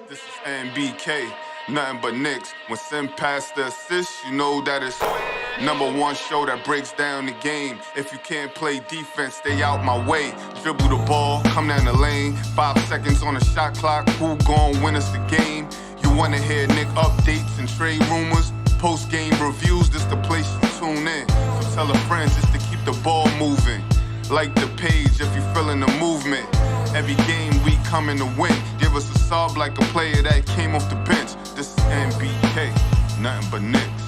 This is NBK, nothing but Knicks. When send past the assist, you know that it's #1 show that breaks down the game. If you can't play defense, stay out my way. Dribble the ball, come down the lane. 5 seconds on the shot clock, who gon' win us the game? You wanna hear Nick updates and trade rumors? Postgame reviews, this the place to tune in. So tell a friend just to keep the ball moving. Like the page if you feeling the movement. Every game we coming to win. Give us a sub like a player that came off the bench. This is NBK, nothing but Knicks.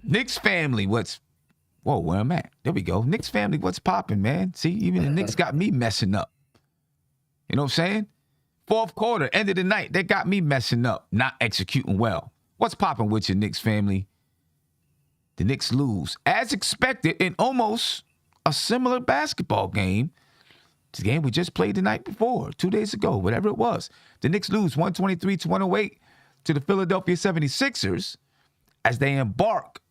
Knicks family, where I'm at. There we go. Knicks family, what's popping, man? See, even the Knicks got me messing up. You know what I'm saying? Fourth quarter, end of the night, they got me messing up, not executing well. What's popping with your Knicks family? The Knicks lose, as expected, in almost a similar basketball game to the game we just played the night before, 2 days ago, whatever it was. The Knicks lose 123-108 to the Philadelphia 76ers as they embark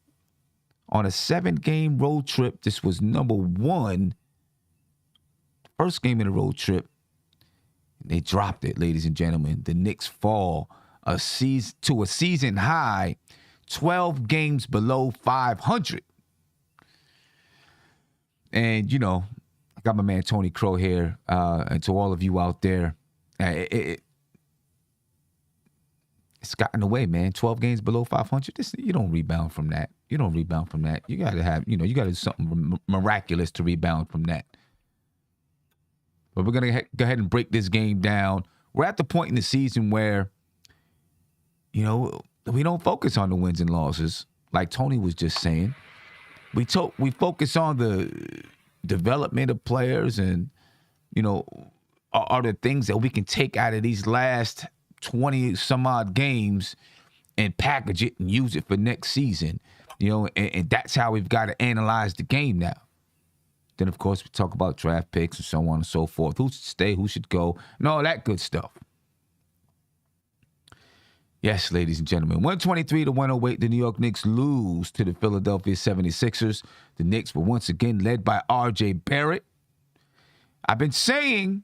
on a 7-game road trip. This was #1, first game in the road trip. They dropped it, ladies and gentlemen. The Knicks fall to a season high, 12 games below 500. And, you know, I got my man Tony Crow here. And to all of you out there, it's gotten away, man. 12 games below 500. You don't rebound from that. You got to have, you got to do something miraculous to rebound from that. But we're going to go ahead and break this game down. We're at the point in the season where, we don't focus on the wins and losses, like Tony was just saying. We focus on the development of players and, are the things that we can take out of these last 20-some-odd games and package it and use it for next season. And that's how we've got to analyze the game now. Then, of course, we talk about draft picks and so on and so forth. Who should stay, who should go, and all that good stuff. Yes, ladies and gentlemen, 123-108, the New York Knicks lose to the Philadelphia 76ers. The Knicks were once again led by R.J. Barrett. I've been saying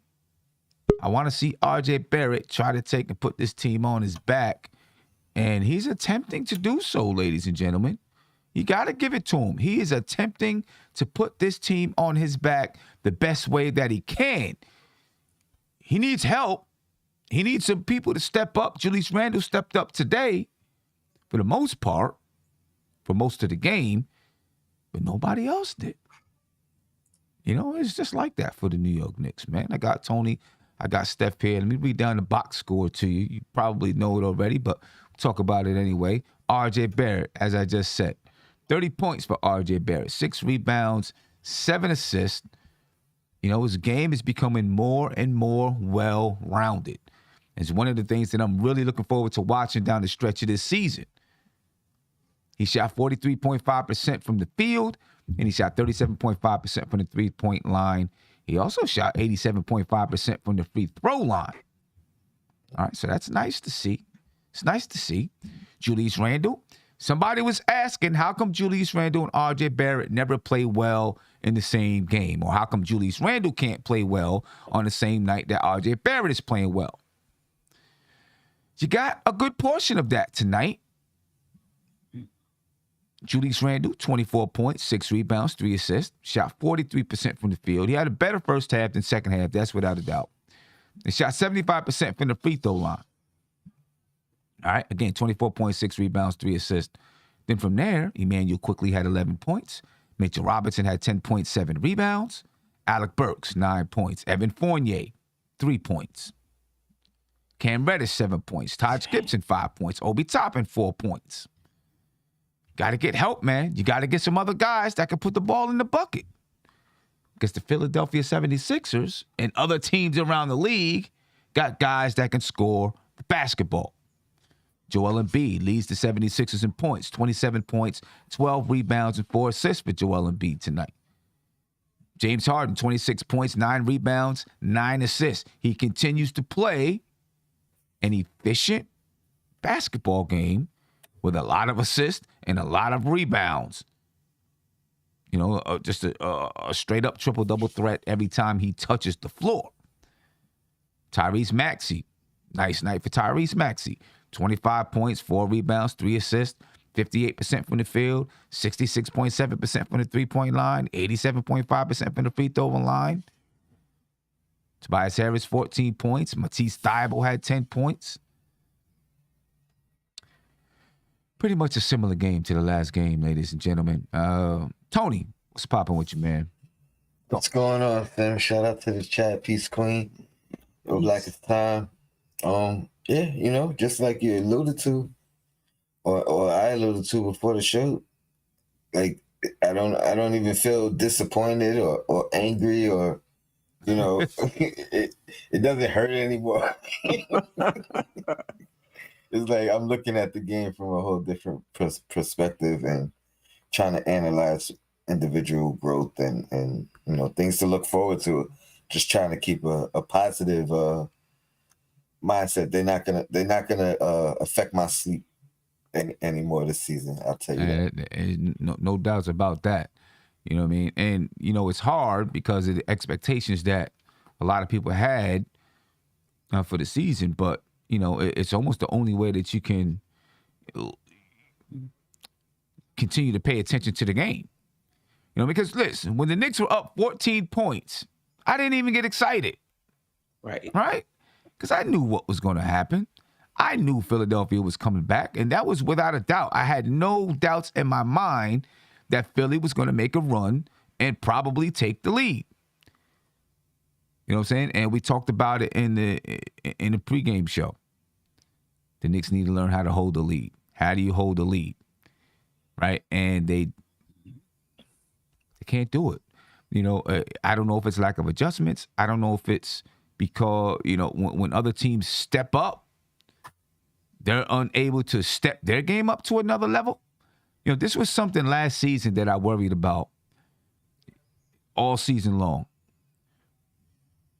I want to see R.J. Barrett try to take and put this team on his back, and he's attempting to do so, ladies and gentlemen. You got to give it to him. He is attempting to put this team on his back the best way that he can. He needs help. He needs some people to step up. Julius Randle stepped up today for the most part, for most of the game, but nobody else did. It's just like that for the New York Knicks, man. I got Tony. I got Steph here. Let me read down the box score to you. You probably know it already, but we'll talk about it anyway. R.J. Barrett, as I just said. 30 points for R.J. Barrett, 6 rebounds, 7 assists. His game is becoming more and more well-rounded. It's one of the things that I'm really looking forward to watching down the stretch of this season. He shot 43.5% from the field, and he shot 37.5% from the three-point line. He also shot 87.5% from the free throw line. All right, so that's nice to see. It's nice to see. Julius Randle. Somebody was asking, how come Julius Randle and R.J. Barrett never play well in the same game? Or how come Julius Randle can't play well on the same night that R.J. Barrett is playing well? You got a good portion of that tonight. Julius Randle, 24 points, 6 rebounds, 3 assists, shot 43% from the field. He had a better first half than second half, that's without a doubt. He shot 75% from the free throw line. All right, again, 24.6 rebounds, 3 assists. Then from there, Emmanuel quickly had 11 points. Mitchell Robinson had 10.7 rebounds. Alec Burks, 9 points. Evan Fournier, 3 points. Cam Reddish, 7 points. Taj Gibson, 5 points. Obi Toppin, 4 points. Got to get help, man. You got to get some other guys that can put the ball in the bucket. Because the Philadelphia 76ers and other teams around the league got guys that can score the basketball. Joel Embiid leads the 76ers in points, 27 points, 12 rebounds, and 4 assists for Joel Embiid tonight. James Harden, 26 points, 9 rebounds, 9 assists. He continues to play an efficient basketball game with a lot of assists and a lot of rebounds. Just a straight up triple double threat every time he touches the floor. Tyrese Maxey, nice night for Tyrese Maxey. 25 points, 4 rebounds, 3 assists, 58% from the field, 66.7% from the three-point line, 87.5% from the free throw line. Tobias Harris, 14 points. Matisse Thybulle had 10 points. Pretty much a similar game to the last game, ladies and gentlemen. Tony, what's popping with you, man? What's going on, fam? Shout out to the chat. Peace, Queen. Feels like it's time. Yeah, just like you alluded to, or I alluded to before the show, like I don't even feel disappointed or angry or it doesn't hurt anymore. It's like I'm looking at the game from a whole different perspective and trying to analyze individual growth and things to look forward to. Just trying to keep a positive mindset. They're not gonna affect my sleep anymore this season. I'll tell you that. No doubts about that. You know what I mean? And it's hard because of the expectations that a lot of people had for the season, but it's almost the only way that you can continue to pay attention to the game. Because listen, when the Knicks were up 14 points, I didn't even get excited. Right? Because I knew what was going to happen. I knew Philadelphia was coming back, and that was without a doubt. I had no doubts in my mind that Philly was going to make a run and probably take the lead. You know what I'm saying? And we talked about it in the pregame show. The Knicks need to learn how to hold the lead. How do you hold the lead? Right? And they can't do it. I don't know if it's lack of adjustments. I don't know if it's because, when other teams step up, they're unable to step their game up to another level. This was something last season that I worried about all season long.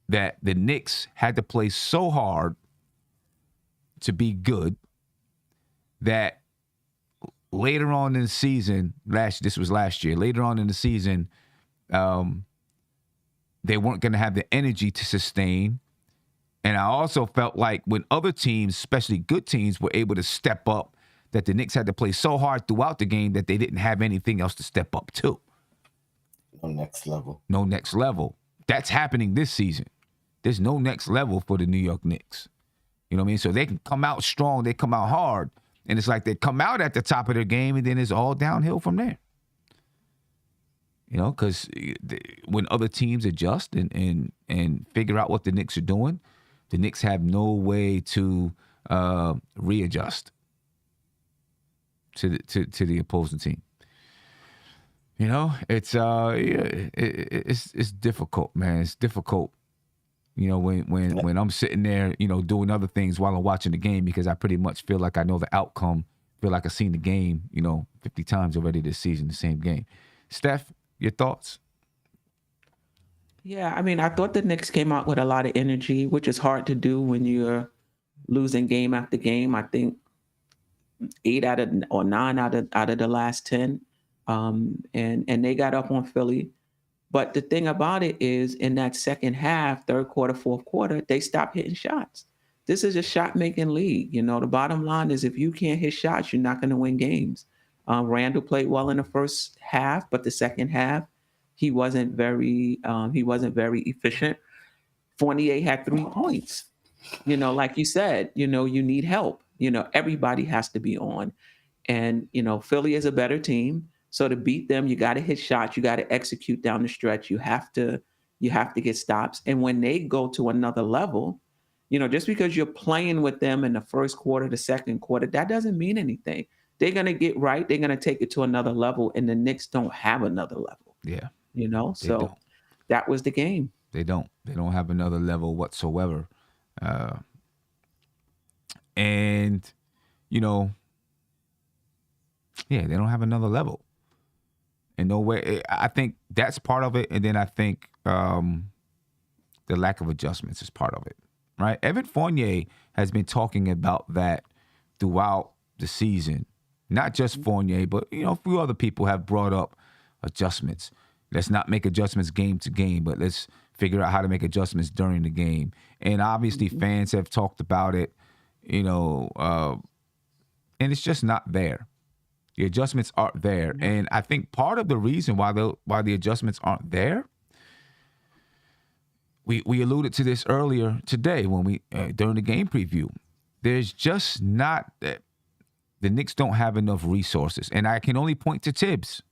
That the Knicks had to play so hard to be good that later on in the season, this was last year, later on in the season, they weren't going to have the energy to sustain. And I also felt like when other teams, especially good teams, were able to step up, that the Knicks had to play so hard throughout the game that they didn't have anything else to step up to. No next level. No next level. That's happening this season. There's no next level for the New York Knicks. You know what I mean? So they can come out strong, they come out hard, and it's like they come out at the top of their game, and then it's all downhill from there. Because when other teams adjust and figure out what the Knicks are doing, the Knicks have no way to readjust to the opposing team. It's difficult, man. It's difficult. When I'm sitting there, doing other things while I'm watching the game, because I pretty much feel like I know the outcome. Feel like I've seen the game, 50 times already this season, the same game. Steph, your thoughts? Yeah, I thought the Knicks came out with a lot of energy, which is hard to do when you're losing game after game. I think 9 out of the last 10, and they got up on Philly. But the thing about it is, in that second half, third quarter, fourth quarter, they stopped hitting shots. This is a shot-making league. The bottom line is, if you can't hit shots, you're not going to win games. Randall played well in the first half, but the second half, he wasn't very efficient. Fournier had 3 points. Like you said, you need help. Everybody has to be on. And, Philly is a better team. So to beat them, you got to hit shots. You got to execute down the stretch. You have to get stops. And when they go to another level, just because you're playing with them in the first quarter, the second quarter, that doesn't mean anything. They're going to get right. They're going to take it to another level. And the Knicks don't have another level. Yeah. So that was the game. They don't have another level whatsoever. And, they don't have another level. In no way. I think that's part of it. And then I think the lack of adjustments is part of it, right? Evan Fournier has been talking about that throughout the season. Not just Fournier, but, a few other people have brought up adjustments. Let's not make adjustments game to game, but let's figure out how to make adjustments during the game. And obviously, fans have talked about it, and it's just not there. The adjustments aren't there, and I think part of the reason why the adjustments aren't there, we alluded to this earlier today when we during the game preview. There's just not that the Knicks don't have enough resources, and I can only point to Tibbs.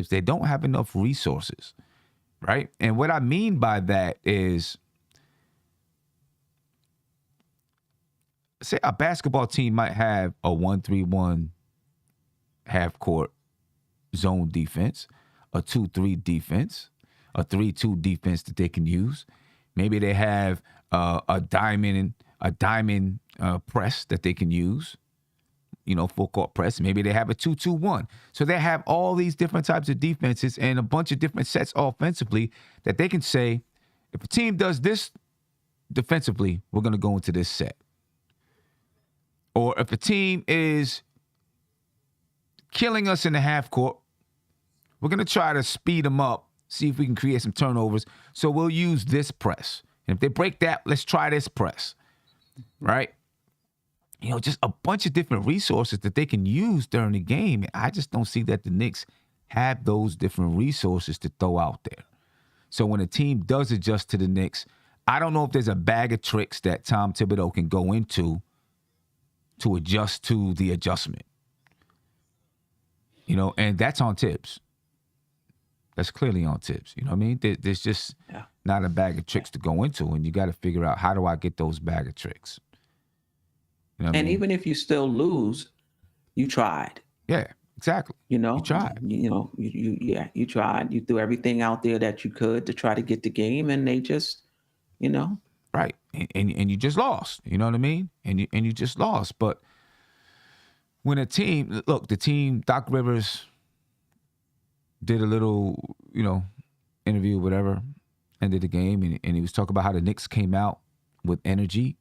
They don't have enough resources, right? And what I mean by that is, say a basketball team might have a 1-3-1 half-court zone defense, a 2-3 defense, a 3-2 defense that they can use. Maybe they have a diamond press that they can use. Full court press. Maybe they have a 2-2-1. So they have all these different types of defenses and a bunch of different sets offensively that they can say, if a team does this defensively, we're going to go into this set. Or if a team is killing us in the half court, we're going to try to speed them up, see if we can create some turnovers. So we'll use this press. And if they break that, let's try this press. Right? Just a bunch of different resources that they can use during the game. I just don't see that the Knicks have those different resources to throw out there. So when a team does adjust to the Knicks, I don't know if there's a bag of tricks that Tom Thibodeau can go into to adjust to the adjustment. And that's on Tibbs. That's clearly on Tibbs. You know what I mean? There's just not a bag of tricks to go into, and you got to figure out, how do I get those bag of tricks? Even if you still lose, you tried. Yeah, exactly. You tried. You tried. You threw everything out there that you could to try to get the game, and they just, Right, and you just lost. You know what I mean? And you just lost. But when a team, the team, Doc Rivers did a little, interview, whatever, ended the game, and he was talking about how the Knicks came out with energy,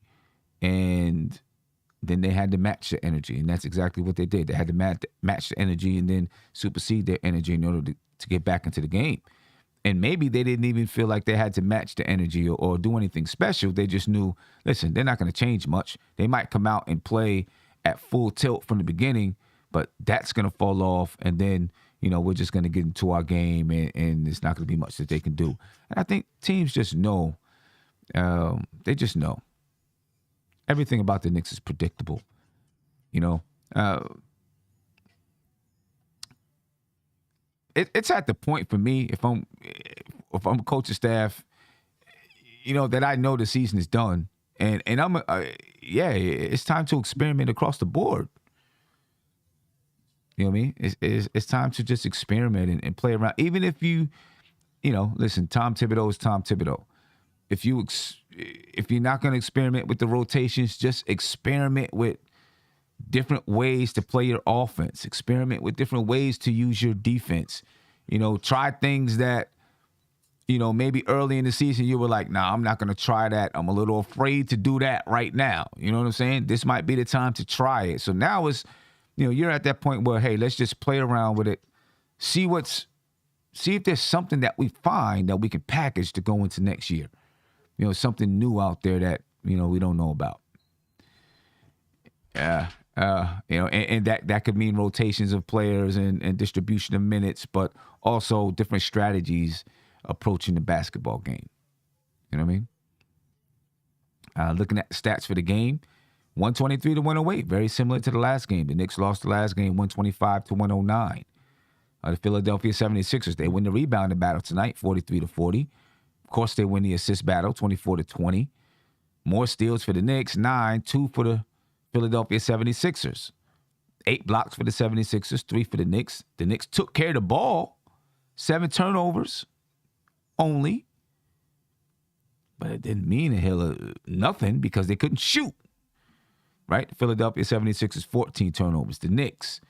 and then they had to match the energy, and that's exactly what they did. They had to match the energy and then supersede their energy in order to get back into the game. And maybe they didn't even feel like they had to match the energy or do anything special. They just knew, listen, they're not going to change much. They might come out and play at full tilt from the beginning, but that's going to fall off, and then, we're just going to get into our game, and it's not going to be much that they can do. And I think teams just know. They just know. Everything about the Knicks is predictable, It's at the point for me, if I'm coaching staff, that I know the season is done, and I'm it's time to experiment across the board. You know what I mean? It's time to just experiment and play around. Even if listen, Tom Thibodeau is Tom Thibodeau. If you're not going to experiment with the rotations, just experiment with different ways to play your offense. Experiment with different ways to use your defense. Try things that, maybe early in the season you were like, nah, I'm not going to try that. I'm a little afraid to do that right now. You know what I'm saying? This might be the time to try it. So now it's, you're at that point where, hey, let's just play around with it. See if there's something that we find that we can package to go into next year. Something new out there that, we don't know about. And that could mean rotations of players and distribution of minutes, but also different strategies approaching the basketball game. You know what I mean? Looking at the stats for the game, 123 to 108, very similar to the last game. The Knicks lost the last game 125 to 109. The Philadelphia 76ers, they win the rebounding battle tonight, 43 to 40. Of course, they win the assist battle, 24 to 20. More steals for the Knicks, 9, 2 for the Philadelphia 76ers. 8 blocks for the 76ers, 3 for the Knicks. The Knicks took care of the ball, 7 turnovers only. But it didn't mean a hell of nothing because they couldn't shoot. Right? The Philadelphia 76ers, 14 turnovers. The Knicks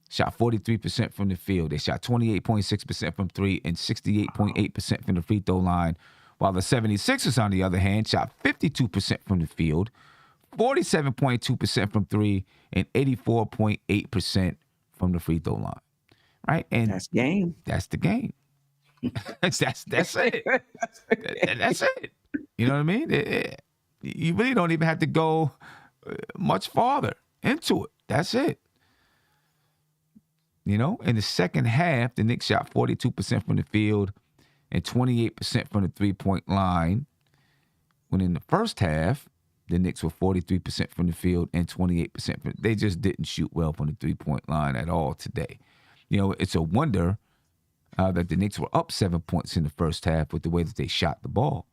shot 43% from the field. They shot 28.6% from 3 and 68.8% from the free throw line. While the 76ers, on the other hand, shot 52% from the field, 47.2% from 3, and 84.8% from the free throw line. right? And That's game. that's the game. that's it. That's it. You know what I mean? You really don't even have to go much farther into it. That's it. You know, in the second half, the Knicks shot 42% from the field and 28% from the three-point line. When in the first half, the Knicks were 43% from the field and 28% from. They just didn't shoot well from the three-point line at all today. You know, it's a wonder that the Knicks were up 7 points in the first half with the way that they shot the ball.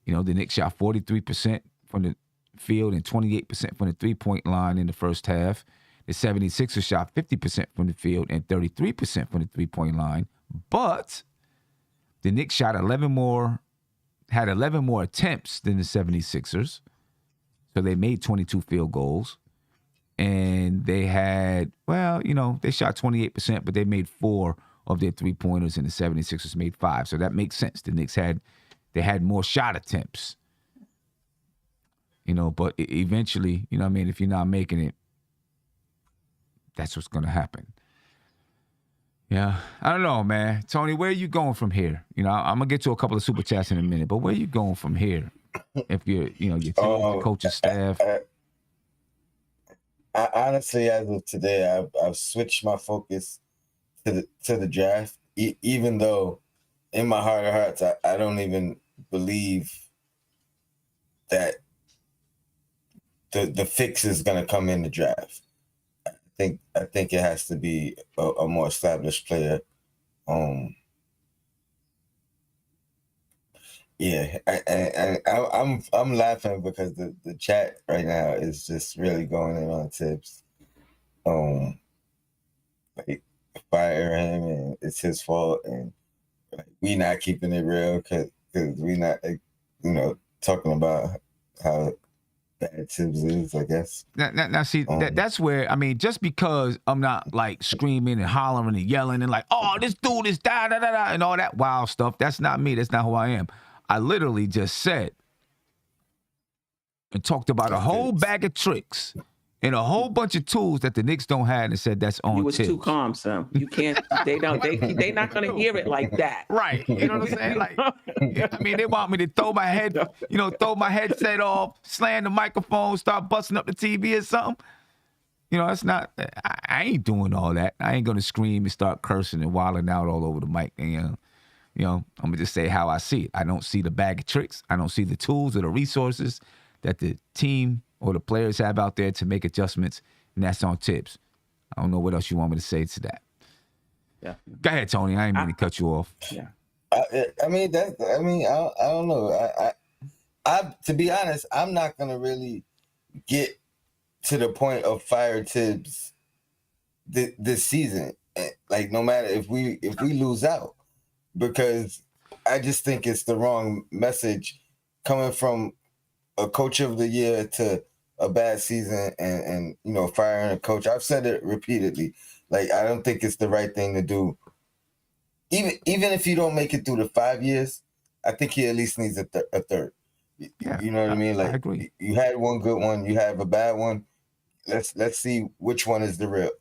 You know, the Knicks shot 43% from the field and 28% from the three-point line in the first half. The 76ers shot 50% from the field and 33% from the three-point line. But the Knicks had 11 more attempts than the 76ers. So they made 22 field goals. And they had, they shot 28%, but they made 4 of their three-pointers, and the 76ers made 5. So that makes sense. The Knicks had more shot attempts. You know, but eventually, you know what I mean, if you're not making it, that's what's going to happen. Yeah, I don't know, man. Tony, where are you going from here? You know, I'm going to get to a couple of super chats in a minute, but where are you going from here? If you're, your team, the coaching staff. I honestly, as of today, I've switched my focus to the draft, even though in my heart of hearts, I don't even believe that the fix is going to come in the draft. I think it has to be a more established player. Yeah, I'm laughing because the chat right now is just really going in on Tibbs. Like, fire him and it's his fault, and like, we not keeping it real because we not, talking about how bad Tibbs is, I guess. Now see, that's where, I mean, just because I'm not like screaming and hollering and yelling and like, oh, this dude is da-da-da-da and all that wild stuff, that's not me. That's not who I am. I literally just said and talked about a whole bag of tricks and a whole bunch of tools that the Knicks don't have, and said that's on. You was too calm, Sam. You can't. They not gonna hear it like that. Right. You know what I'm saying? Like, I mean, they want me to throw my headset off, slam the microphone, start busting up the TV or something. You know, that's not. I ain't doing all that. I ain't gonna scream and start cursing and wilding out all over the mic. And I'm gonna just say how I see it. I don't see the bag of tricks. I don't see the tools or the resources that the team or the players have out there to make adjustments, and that's on Tibbs. I don't know what else you want me to say to that. Yeah. Go ahead, Tony. I ain't mean to cut you off. Yeah. I don't know. I to be honest, I'm not gonna really get to the point of fire Tibbs this season. Like, no matter if we lose out, because I just think it's the wrong message coming from a coach of the year to a bad season and firing a coach. I've said it repeatedly. Like, I don't think it's the right thing to do. Even if you don't make it through the 5 years, I think he at least needs a third. Yeah, you know what I mean? Like, I agree. You had one good one, you have a bad one. Let's see which one is the real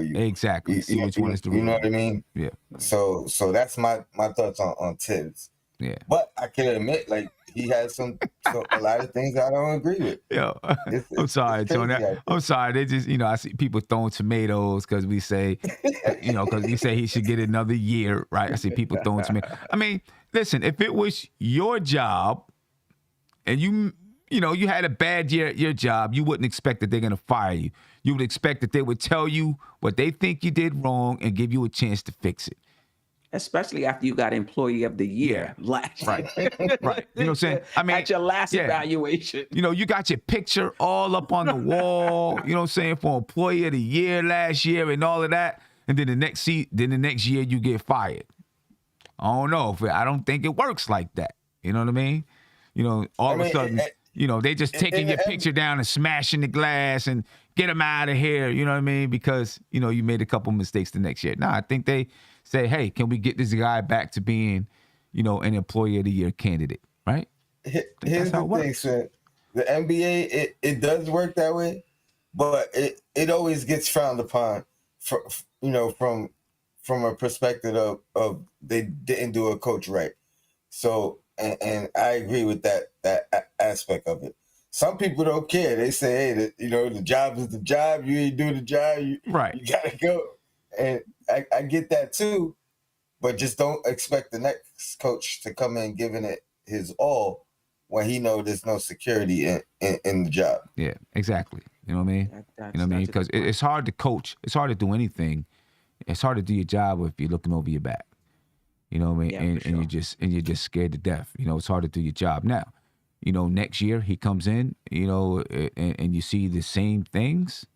you. Exactly. See which one is the real. You know what I mean? Yeah. So that's my thoughts on Tibbs. Yeah. But I can admit, like, he has a lot of things I don't agree with. Yo, I'm sorry, Tony. I'm sorry. They just, I see people throwing tomatoes because we say, because we say he should get another year, right? I see people throwing tomatoes. I mean, listen, if it was your job and you had a bad year at your job, you wouldn't expect that they're going to fire you. You would expect that they would tell you what they think you did wrong and give you a chance to fix it. Especially after you got Employee of the Year last year. Right. You know what I'm saying? I mean, at your last evaluation. You got your picture all up on the wall, you know what I'm saying, for Employee of the Year last year and all of that. And then the next year you get fired. I don't know. I don't think it works like that. You know what I mean? All of a sudden, they just taking your picture down and smashing the glass and get them out of here, you know what I mean? Because, you made a couple mistakes the next year. No, I think they say, hey, can we get this guy back to being, an Employee of the Year candidate, right? Here's the thing, sir. The NBA, it does work that way, but it always gets frowned upon from from a perspective of they didn't do a coach right. So, and I agree with that aspect of it. Some people don't care. They say, hey, the job is the job. You ain't doing the job. You gotta go. And I get that too, but just don't expect the next coach to come in giving it his all when he know there's no security in the job. Yeah, exactly. You know what I mean? You know what I mean? Because it's hard to coach. It's hard to do anything. It's hard to do your job if you're looking over your back. You know what I mean? Yeah, and you're just scared to death. You know, it's hard to do your job. Now, next year he comes in, and you see the same things,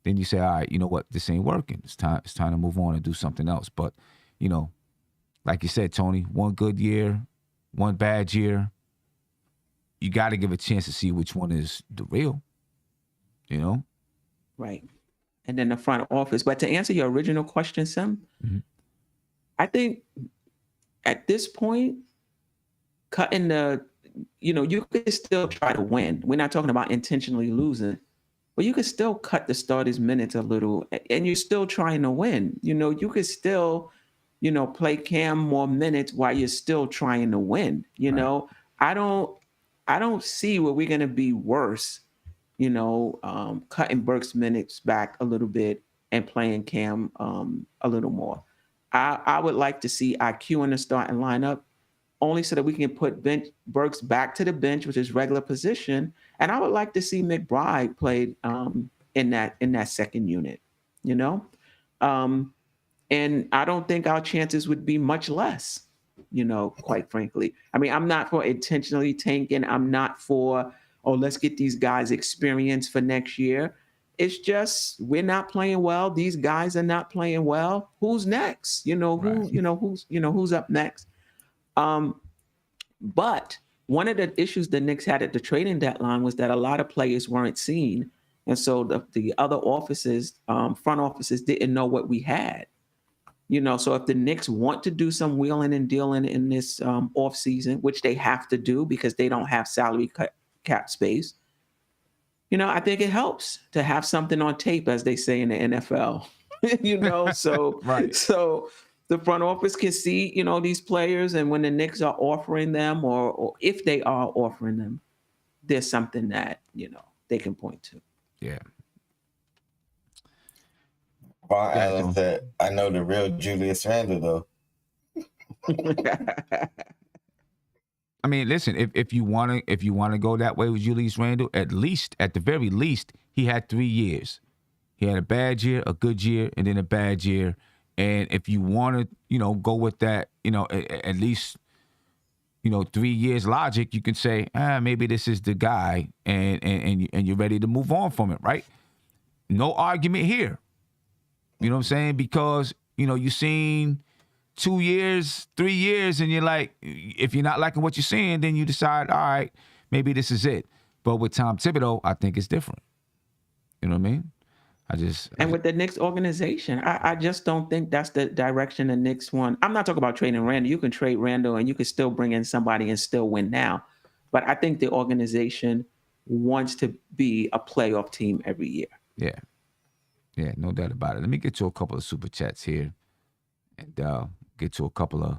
then you say, all right, you know what, this ain't working. It's time to move on and do something else. But, like you said, Tony, one good year, one bad year, you got to give a chance to see which one is the real, Right. And then the front office. But to answer your original question, Sim, I think at this point, cutting you could still try to win. We're not talking about intentionally losing, but you could still cut the starters' minutes a little, and you're still trying to win. You could still, play Cam more minutes while you're still trying to win. Right. I don't see where we're going to be worse, cutting Burks' minutes back a little bit and playing Cam a little more. I would like to see IQ in the starting lineup, only so that we can put Burks back to the bench, which is regular position. And I would like to see McBride played in that second unit, and I don't think our chances would be much less, quite frankly. I mean, I'm not for intentionally tanking. I'm not for, let's get these guys experience for next year. It's just we're not playing well. These guys are not playing well. Who's next? Who's up next? But one of the issues the Knicks had at the trading deadline was that a lot of players weren't seen. And so the other offices, front offices, didn't know what we had. So if the Knicks want to do some wheeling and dealing in this off season, which they have to do because they don't have salary cap space, I think it helps to have something on tape, as they say in the NFL. So Right. So the front office can see, these players, and when the Knicks are offering them, or if they are offering them, there's something that they can point to. Yeah. Von Allen said, "I know the real Julius Randle, though." I mean, listen, if you want to go that way with Julius Randle, at the very least, he had 3 years. He had a bad year, a good year, and then a bad year. And if you want to, go with that, at least, 3 years logic, you can say, maybe this is the guy, and you're ready to move on from it, right? No argument here. You know what I'm saying? Because, you've seen 2 years, 3 years, and you're like, if you're not liking what you're seeing, then you decide, all right, maybe this is it. But with Tom Thibodeau, I think it's different. You know what I mean? With the Knicks organization, I just don't think that's the direction the Knicks want. I'm not talking about trading Randle. You can trade Randle and you can still bring in somebody and still win now. But I think the organization wants to be a playoff team every year. Yeah. Yeah, no doubt about it. Let me get to a couple of super chats here and get to a couple of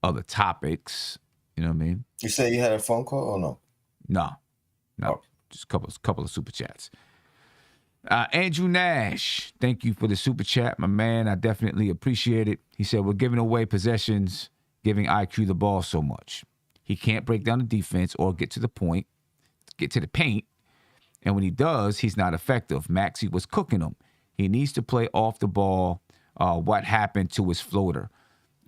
other topics. You know what I mean? You say you had a phone call or no? No. Oh. Just a couple of super chats. Andrew Nash, thank you for the super chat, my man. I definitely appreciate it. He said, we're giving away possessions, giving IQ the ball so much. He can't break down the defense or get to the paint. And when he does, he's not effective. Maxey was cooking him. He needs to play off the ball. What happened to his floater?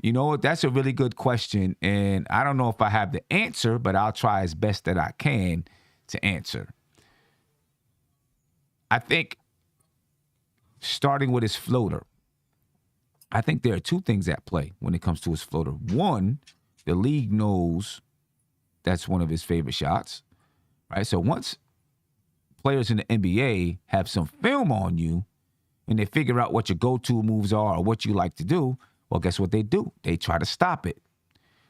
That's a really good question. And I don't know if I have the answer, but I'll try as best that I can to answer. I think starting with his floater, I think there are two things at play when it comes to his floater. One, the league knows that's one of his favorite shots, right? So once players in the NBA have some film on you and they figure out what your go-to moves are or what you like to do, well, guess what they do? They try to stop it.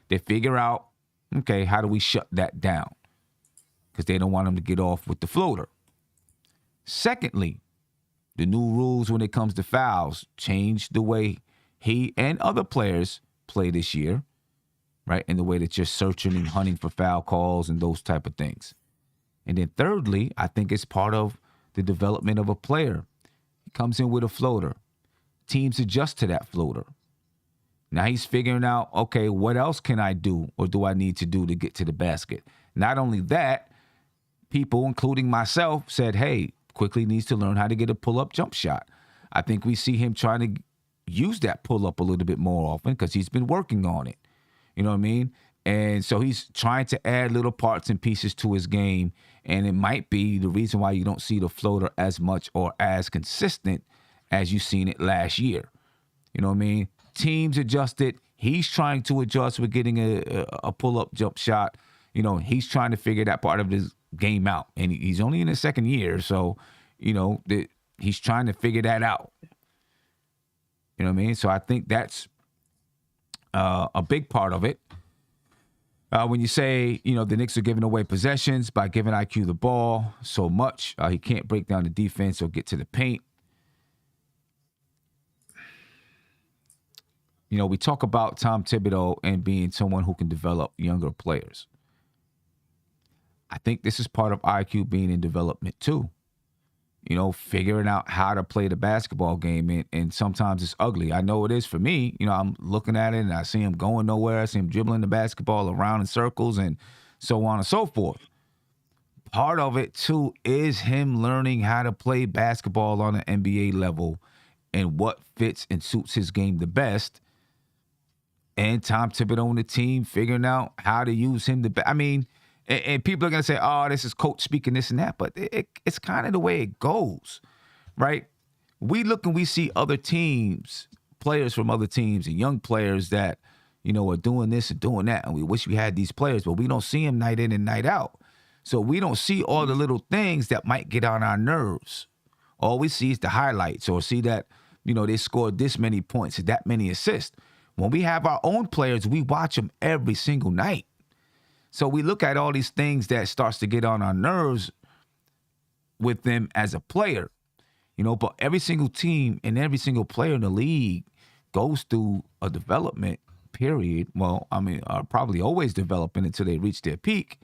They figure out, okay, how do we shut that down? Because they don't want him to get off with the floater. Secondly, the new rules when it comes to fouls change the way he and other players play this year, right? In the way that you're searching and hunting for foul calls and those type of things. And then thirdly, I think it's part of the development of a player. He comes in with a floater. Teams adjust to that floater. Now he's figuring out, okay, what else can I do or do I need to do to get to the basket? Not only that, people, including myself, said, hey, Quickly needs to learn how to get a pull-up jump shot. I think we see him trying to use that pull-up a little bit more often because he's been working on it. You know what I mean? And so he's trying to add little parts and pieces to his game, and it might be the reason why you don't see the floater as much or as consistent as you've seen it last year. You know what I mean? Teams adjusted. He's trying to adjust with getting a pull-up jump shot. You know, he's trying to figure that part of his game out. And he's only in his second year, so, you know, he's trying to figure that out. You know what I mean? So I think that's a big part of it. When you say, you know, the Knicks are giving away possessions by giving IQ the ball so much, he can't break down the defense or get to the paint. You know, we talk about Tom Thibodeau and being someone who can develop younger players. I think this is part of IQ being in development too. You know, figuring out how to play the basketball game, and sometimes it's ugly. I know it is for me. You know, I'm looking at it and I see him going nowhere. I see him dribbling the basketball around in circles and so on and so forth. Part of it too is him learning how to play basketball on an NBA level and what fits and suits his game the best. And Tom Thibodeau and the team figuring out how to use him the best. I mean, and people are going to say, oh, this is coach speaking this and that. But it's kind of the way it goes, right? We look and we see other teams, players from other teams and young players that, you know, are doing this and doing that. And we wish we had these players, but we don't see them night in and night out. So we don't see all the little things that might get on our nerves. All we see is the highlights or see that, you know, they scored this many points, that many assists. When we have our own players, we watch them every single night. So we look at all these things that starts to get on our nerves with them as a player, you know, but every single team and every single player in the league goes through a development period. Well, I mean, are probably always developing until they reach their peak,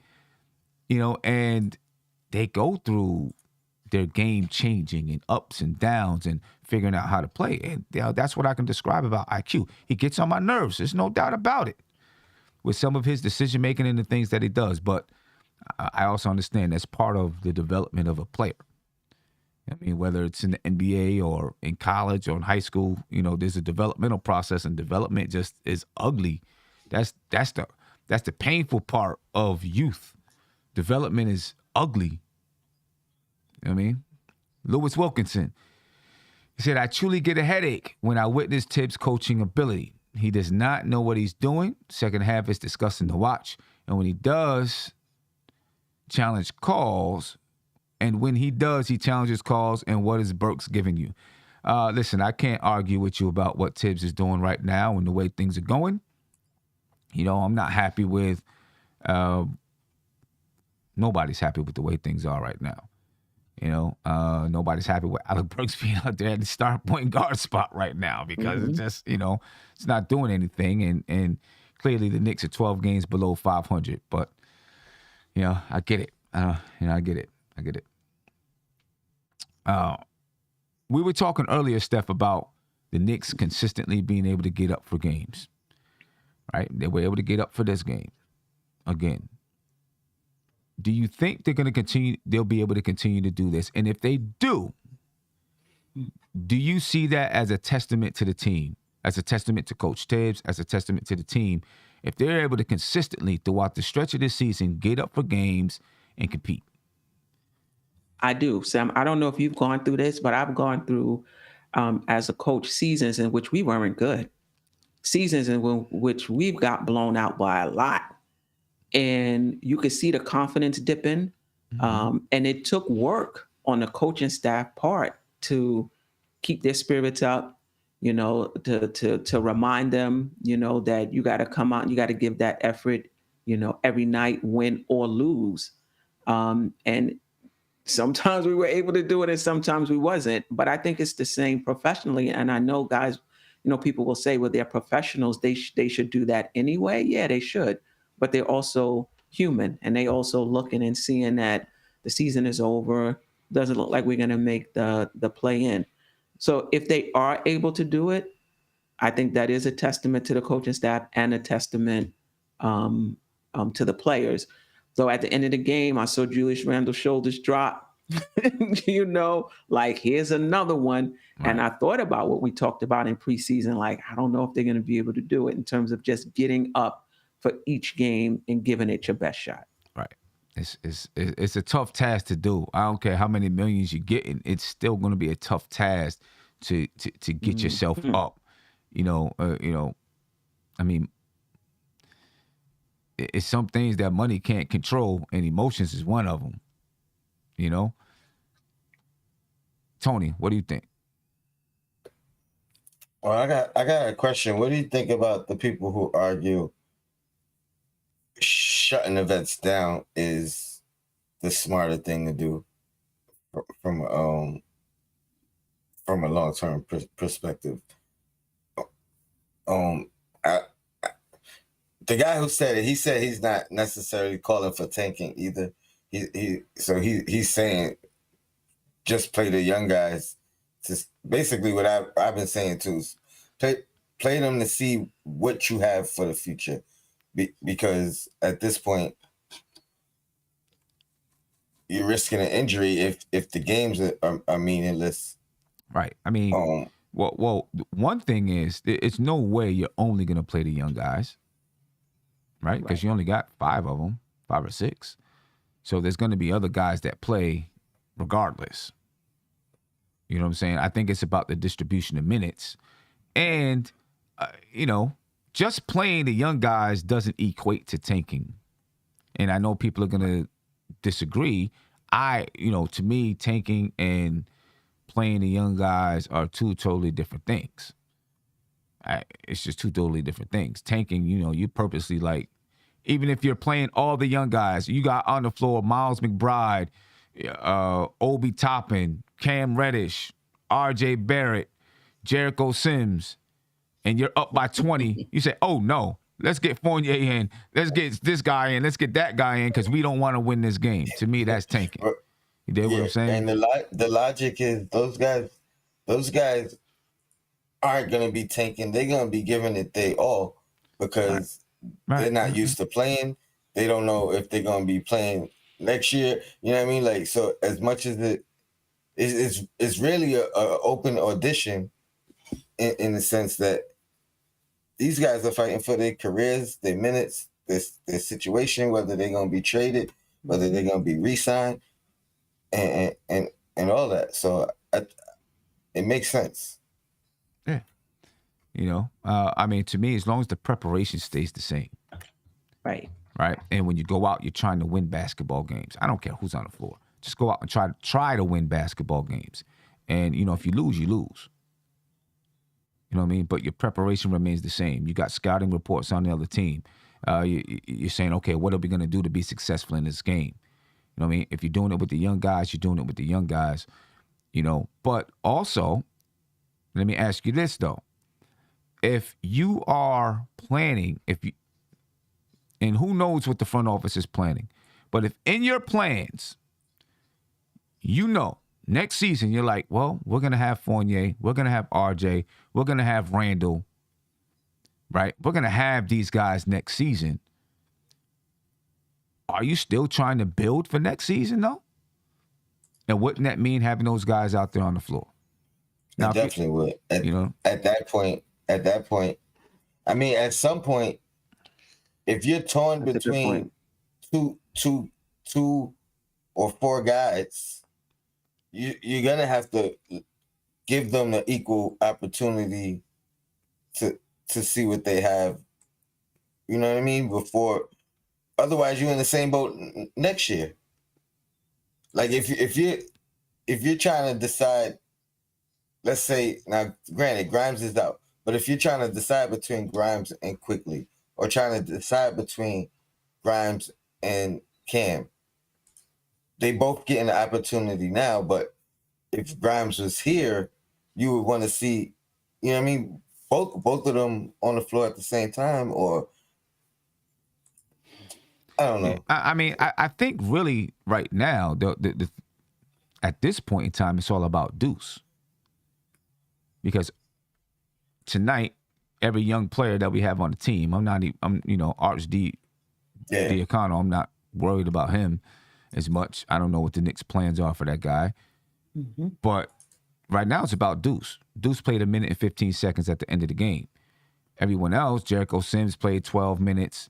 you know, and they go through their game changing and ups and downs and figuring out how to play. And you know, that's what I can describe about IQ. He gets on my nerves. There's no doubt about it with some of his decision-making and the things that he does. But I also understand that's part of the development of a player. I mean, whether it's in the NBA or in college or in high school, you know, there's a developmental process, and development just is ugly. That's the painful part of youth. Development is ugly. You know what I mean? Lewis Wilkinson. He said, I truly get a headache when I witness Tibbs' coaching ability. He does not know what he's doing. Second half is disgusting to watch. And when he does challenge calls, and when he does, he challenges calls, and what is Burks giving you? Listen, I can't argue with you about what Tibbs is doing right now and the way things are going. You know, I'm not happy with, nobody's happy with the way things are right now. You know, nobody's happy with Alec Burks being out there at the star point guard spot right now because it's just, you know, it's not doing anything. And clearly the Knicks are 12 games below 500. But, you know, I get it. I get it. We were talking earlier, Steph, about the Knicks consistently being able to get up for games, right? They were able to get up for this game again. Do you think they're going to continue? They'll be able to continue to do this? And if they do you see that as a testament to the team, as a testament to Coach Tibbs, as a testament to the team? If they're able to consistently throughout the stretch of this season get up for games and compete? I do, Sam. I don't know if you've gone through this, but I've gone through, as a coach, seasons in which we weren't good, seasons in which we've got blown out by a lot. And you could see the confidence dipping. And it took work on the coaching staff part to keep their spirits up, you know, to remind them, you know, that you got to come out and you got to give that effort, you know, every night, win or lose. And sometimes we were able to do it and sometimes we wasn't. But I think it's the same professionally. And I know guys, people will say, well, they're professionals. They should do that anyway. Yeah, they should. But they're also human, and they also looking and seeing that the season is over. Doesn't look like we're going to make the play in. So if they are able to do it, I think that is a testament to the coaching staff and a testament um, to the players. So at the end of the game, I saw Julius Randle's shoulders drop. Like here's another one. Right. And I thought about what we talked about in preseason. Like, I don't know if they're going to be able to do it in terms of just getting up for each game and giving it your best shot. Right. It's a tough task to do. I don't care how many millions you're getting. It's still going to be a tough task to get yourself up. I mean, it's some things that money can't control, and emotions is one of them. Tony, what do you think? Well, I got a question. What do you think about the people who argue shutting events down is the smarter thing to do from a long-term perspective? The guy who said it, he said he's not necessarily calling for tanking either. He's saying just play the young guys. Basically what I've been saying too is play them to see what you have for the future, because at this point you're risking an injury if the games are meaningless. Right. I mean, well, one thing is it's no way you're only going to play the young guys, right? Because you only got 5 of them, 5 or 6. So there's going to be other guys that play regardless. You know what I'm saying? I think it's about the distribution of minutes. And, just playing the young guys doesn't equate to tanking. And I know people are going to disagree. To me, tanking and playing the young guys are 2 totally different things. It's just 2 totally different things. Tanking, you purposely even if you're playing all the young guys, you got on the floor Miles McBride, Obi Toppin, Cam Reddish, R.J. Barrett, Jericho Sims, and you're up by 20. You say, oh, no, let's get Fournier in. Let's get this guy in. Let's get that guy in because we don't want to win this game. To me, that's tanking. You get what I'm saying? And the logic is those guys aren't going to be tanking. They're going to be giving it their all because they're not used to playing. They don't know if they're going to be playing next year. You know what I mean? So as much as it's really a open audition in the sense that these guys are fighting for their careers, their minutes, their situation, whether they're going to be traded, whether they're going to be re-signed, and all that. So it makes sense. Yeah. To me, as long as the preparation stays the same. Right. Right. And when you go out, you're trying to win basketball games. I don't care who's on the floor. Just go out and try to win basketball games. And, if you lose, you lose. You know what I mean? But your preparation remains the same. You got scouting reports on the other team. You're saying, okay, what are we going to do to be successful in this game? You know what I mean? If you're doing it with the young guys, you're doing it with the young guys. But also, let me ask you this, though. If you are planning, and who knows what the front office is planning, but if in your plans, next season, you're like, well, we're going to have Fournier, we're going to have RJ, we're going to have Randall, right? We're going to have these guys next season. Are you still trying to build for next season, though? And wouldn't that mean having those guys out there on the floor? Now, it definitely would. At that point, I mean, at some point, if you're torn between two or 4 guys, you're gonna have to give them the equal opportunity to see what they have. You know what I mean? Otherwise, you're in the same boat next year. Like if you're trying to decide, let's say now, granted, Grimes is out, but if you're trying to decide between Grimes and Quickly, or trying to decide between Grimes and Cam, they both get an opportunity now. But if Grimes was here, you would want to see, you know what I mean, both of them on the floor at the same time, or I don't know. I mean, I think really right now, the at this point in time, it's all about Deuce. Because tonight, every young player that we have on the team, Arch Diacono, I'm not worried about him as much. I don't know what the Knicks' plans are for that guy. Mm-hmm. But right now, it's about Deuce. Deuce played 1 minute and 15 seconds at the end of the game. Everyone else, Jericho Sims played 12 minutes.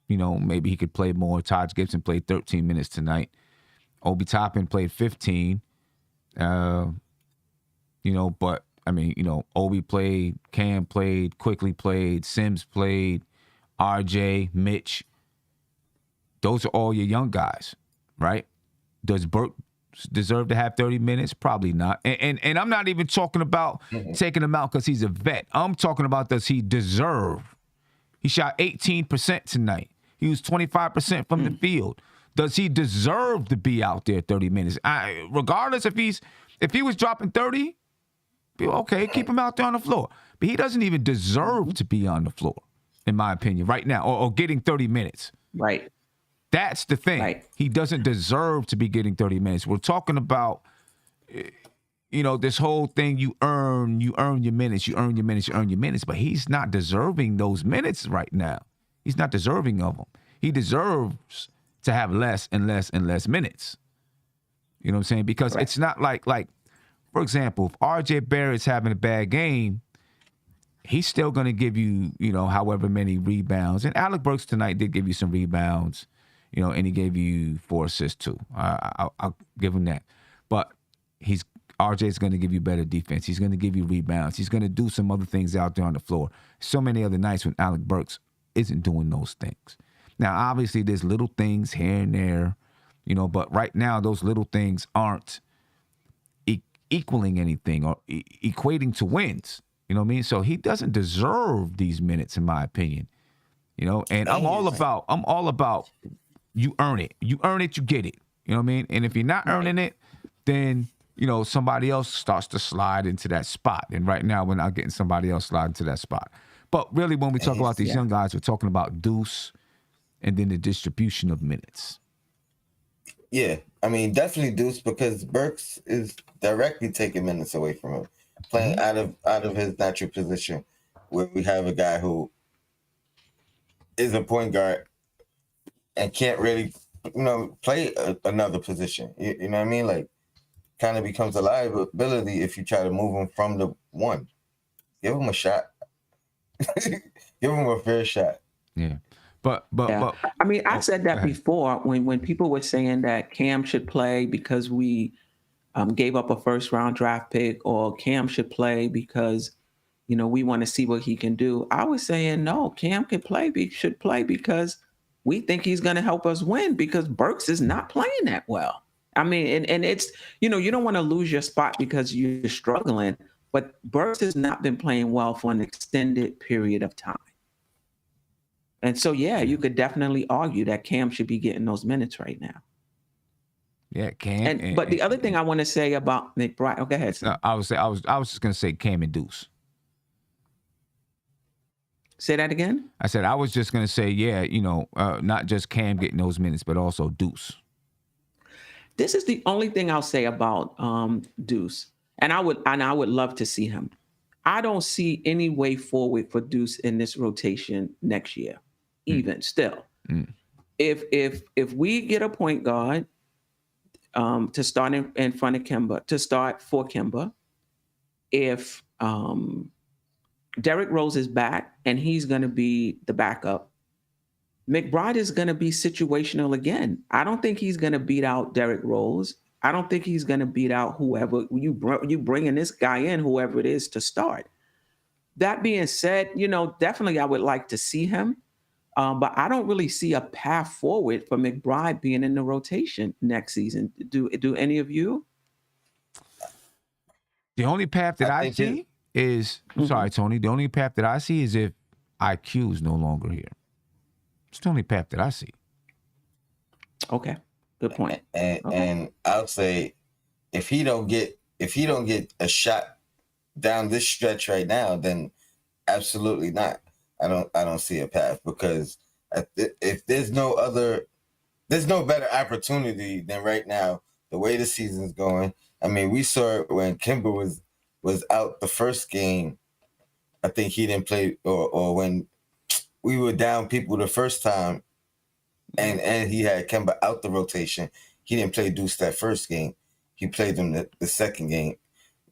Maybe he could play more. Taj Gibson played 13 minutes tonight. Obi Toppin played 15. But I mean, Obi played, Cam played, Quickly played, Sims played, RJ, Mitch. Those are all your young guys, right? Does Burke deserve to have 30 minutes? Probably not. And I'm not even talking about taking him out because he's a vet. I'm talking about, does he deserve? He shot 18% tonight. He was 25% from the field. Does he deserve to be out there 30 minutes? Regardless if he was dropping 30, okay, keep him out there on the floor. But he doesn't even deserve to be on the floor, in my opinion, right now, or getting 30 minutes. Right. That's the thing. Right. He doesn't deserve to be getting 30 minutes. We're talking about, this whole thing, you earn your minutes, you earn your minutes, but he's not deserving those minutes right now. He's not deserving of them. He deserves to have less and less and less minutes. You know what I'm saying? Because it's not like, for example, if RJ Barrett's having a bad game, he's still going to give you, however many rebounds. And Alec Burks tonight did give you some rebounds, and he gave you 4 assists too. I'll give him that. But RJ's going to give you better defense. He's going to give you rebounds. He's going to do some other things out there on the floor. So many other nights when Alec Burks isn't doing those things. Now, obviously, there's little things here and there, but right now those little things aren't equaling anything or equating to wins. You know what I mean? So he doesn't deserve these minutes, in my opinion. And I'm all about you earn it. You earn it, you get it. You know what I mean? And if you're not earning it, then somebody else starts to slide into that spot. And right now, we're not getting somebody else slide into that spot. But really, when we talk about these young guys, we're talking about Deuce and then the distribution of minutes. Yeah, I mean, definitely Deuce, because Burks is directly taking minutes away from him, playing out of his natural position, where we have a guy who is a point guard and can't really, play another position. You know what I mean? Like, kind of becomes a liability if you try to move him from the one. Give him a shot. Give him a fair shot. Yeah. But I mean, I said that before when people were saying that Cam should play because we gave up a first-round draft pick, or Cam should play because we want to see what he can do. I was saying no, Cam should play because we think he's going to help us win, because Burks is not playing that well. I mean, and it's you don't want to lose your spot because you're struggling, but Burks has not been playing well for an extended period of time. And so, you could definitely argue that Cam should be getting those minutes right now. Yeah, Cam. But the other thing I want to say about McBride, go ahead. I was just gonna say Cam and Deuce. Say that again. I said I was just gonna say, not just Cam getting those minutes, but also Deuce. This is the only thing I'll say about Deuce, and I would love to see him. I don't see any way forward for Deuce in this rotation next year. Even still, if we get a point guard to start in front of Kemba, to start for Kemba, if Derrick Rose is back and he's going to be the backup, McBride is going to be situational again. I don't think he's going to beat out Derrick Rose. I don't think he's going to beat out whoever you bringing this guy in, whoever it is, to start. That being said, definitely I would like to see him. But I don't really see a path forward for McBride being in the rotation next season. Do any of you? The only path that I see is, sorry, Tony, the only path that I see is if IQ is no longer here. It's the only path that I see. Okay, good point. And I'll say, if he don't get a shot down this stretch right now, then Absolutely not. I don't see a path because if there's no better opportunity than right now. The way the season's going. I mean, we saw it when Kimber was out the first game. I think he didn't play, or when we were down people the first time, and he had Kemba out the rotation. He didn't play Deuce that first game. He played him the second game,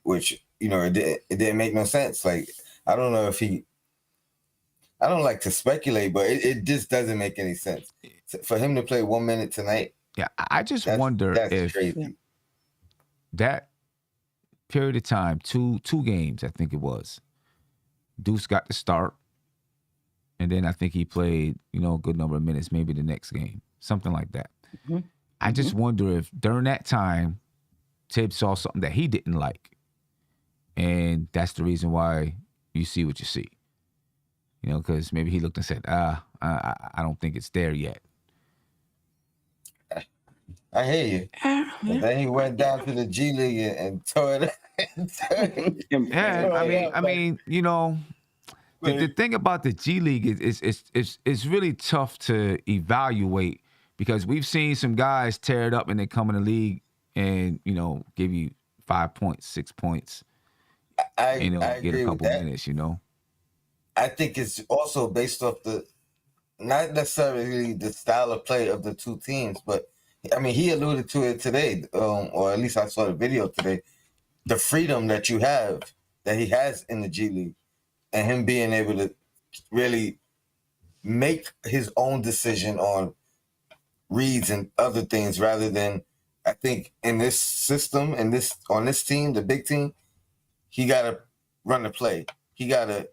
which it didn't make no sense. Like I don't know if he. I don't like to speculate, but it just doesn't make any sense for him to play 1 minute tonight. Yeah, I just wonder if crazy. That period of time, two games, I think it was, Deuce got the start, and then I think he played, a good number of minutes, maybe the next game, something like that. Mm-hmm. I just wonder if during that time, Tibbs saw something that he didn't like, and that's the reason why you see what you see. Because maybe he looked and said, I don't think it's there yet. I hear you. But then he went down to the G League and tore it. I mean, the thing about the G League is it's really tough to evaluate because we've seen some guys tear it up and they come in the league and give you 5 points, 6 points. I get a couple minutes. I think it's also based off not necessarily the style of play of the two teams, but I mean, he alluded to it today, or at least I saw the video today, the freedom that he has in the G League and him being able to really make his own decision on reads and other things rather than, I think in this system and on this team, the big team, he got to run the play. He got to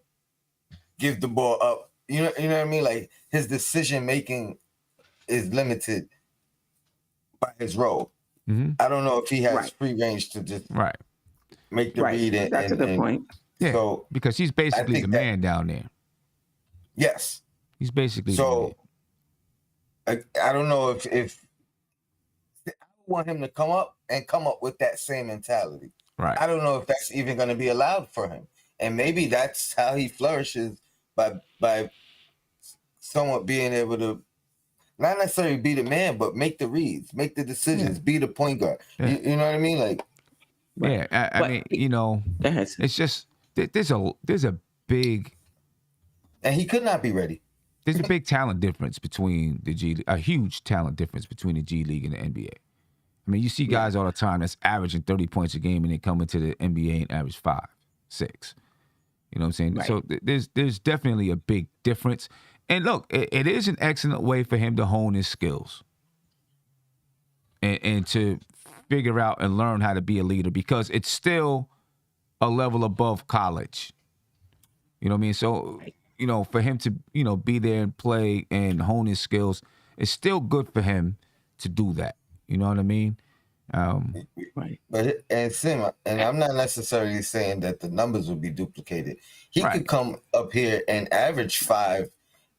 give the ball up. You know what I mean? Like his decision making is limited by his role. Mm-hmm. I don't know if he has free range to just make the read. That's a good point. Yeah, so because he's basically the man down there. Yes. He's basically so. I don't know if I want him to come up with that same mentality. Right. I don't know if that's even going to be allowed for him, and maybe that's how he flourishes by somewhat being able to. Not necessarily be the man, but make the reads, make the decisions, be the point guard. Yeah. You know what I mean? Like, yeah. I mean, it's just there's a big, and he could not be ready. There's a big talent difference between a huge talent difference between the G League and the NBA. I mean, you see guys all the time that's averaging 30 points a game, and they come into the NBA and average 5, 6. You know what I'm saying? Right. So there's definitely a big difference. And look, it is an excellent way for him to hone his skills and to figure out and learn how to be a leader because it's still a level above college. You know what I mean? So, for him to, be there and play and hone his skills, it's still good for him to do that. You know what I mean? Right. But Sim, and I'm not necessarily saying that the numbers will be duplicated. He could come up here and average 5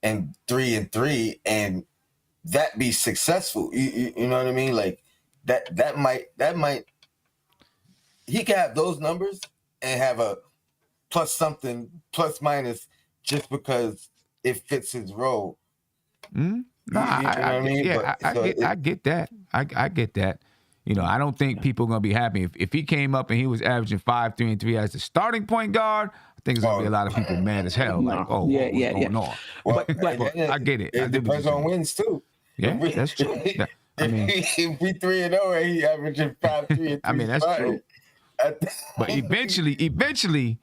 and 3 and 3 and that be successful. You know what I mean? Like that might he could have those numbers and have a plus something, plus minus, just because it fits his role. No, I get that. I get that. I don't think people are going to be happy if he came up and he was averaging 5, 3 and 3 as the starting point guard. I think there's going to be a lot of people mad as hell. Like, what's going on? Well, but I get it. It depends on wins too. Yeah, that's true. If we 3-0 and he averaging 5, 3 and 3, I mean that's true. But eventually,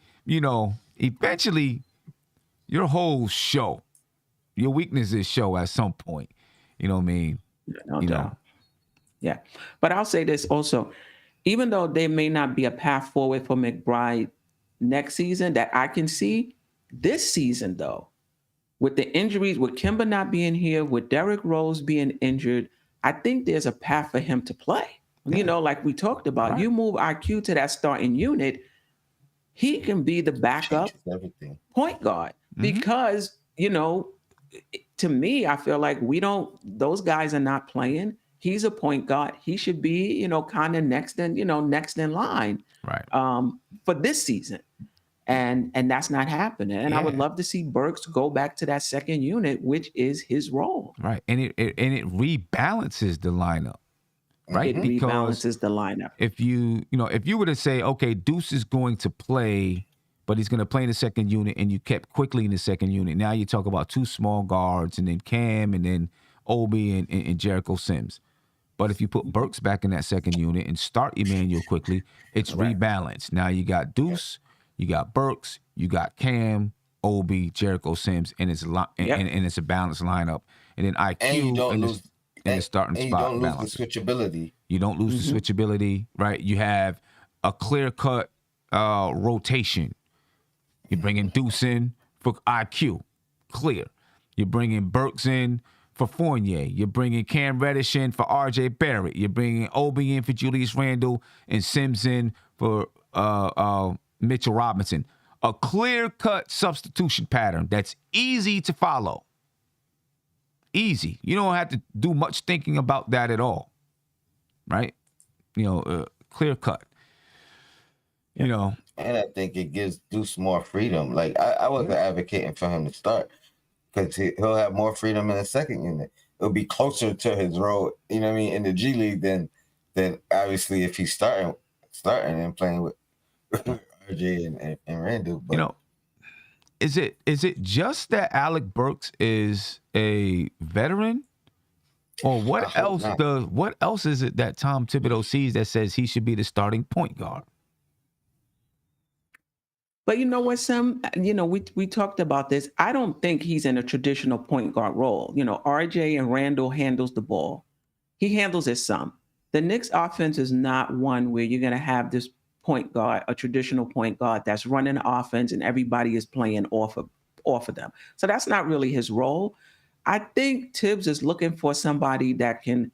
your whole show, your weaknesses show at some point. You know what I mean? No doubt. Yeah. But I'll say this also, even though there may not be a path forward for McBride next season that I can see, this season though, with the injuries, with Kemba not being here, with Derrick Rose being injured, I think there's a path for him to play. Yeah. Like we talked about, you move IQ to that starting unit, he can be the backup point guard because, to me, I feel like those guys are not playing. He's a point guard. He should be, kind of next in line, right? For this season, and that's not happening. And I would Yeah. love to see Burks go back to that second unit, which is his role. Right. And it rebalances the lineup, right? It Because rebalances the lineup. if you were to say, okay, Deuce is going to play, but he's going to play in the second unit, and you kept quickly in the second unit. Now you talk about two small guards, and then Cam, and then Obi and Jericho Sims. But if you put Burks back in that second unit and start Emmanuel quickly, it's rebalanced. Now you got Deuce, you got Burks, you got Cam, Obi, Jericho Sims, and it's a balanced lineup. And then IQ And you don't lose the starting and you spot don't balance. lose the switchability. You don't lose the switchability, right? You have a clear-cut rotation. You're bringing Deuce in for IQ, clear. You're bringing Burks in for Fournier. You're bringing Cam Reddish in for RJ Barrett. You're bringing Obi in for Julius Randle and Sims in for Mitchell Robinson. A clear-cut substitution pattern that's easy to follow. Easy. You don't have to do much thinking about that at all, right? Clear-cut. And I think it gives Deuce more freedom. Like, I wasn't advocating for him to start because he'll have more freedom in the second unit. It'll be closer to his role, you know what I mean, in the G League than obviously if he's starting and playing with RJ and Randall. But is it just that Alec Burks is a veteran? Or what else is it that Tom Thibodeau sees that says he should be the starting point guard? But you know what, Sam? We talked about this. I don't think he's in a traditional point guard role. RJ and Randall handles the ball. He handles it some. The Knicks offense is not one where you're going to have this point guard, a traditional point guard that's running the offense and everybody is playing off of them. So that's not really his role. I think Tibbs is looking for somebody that can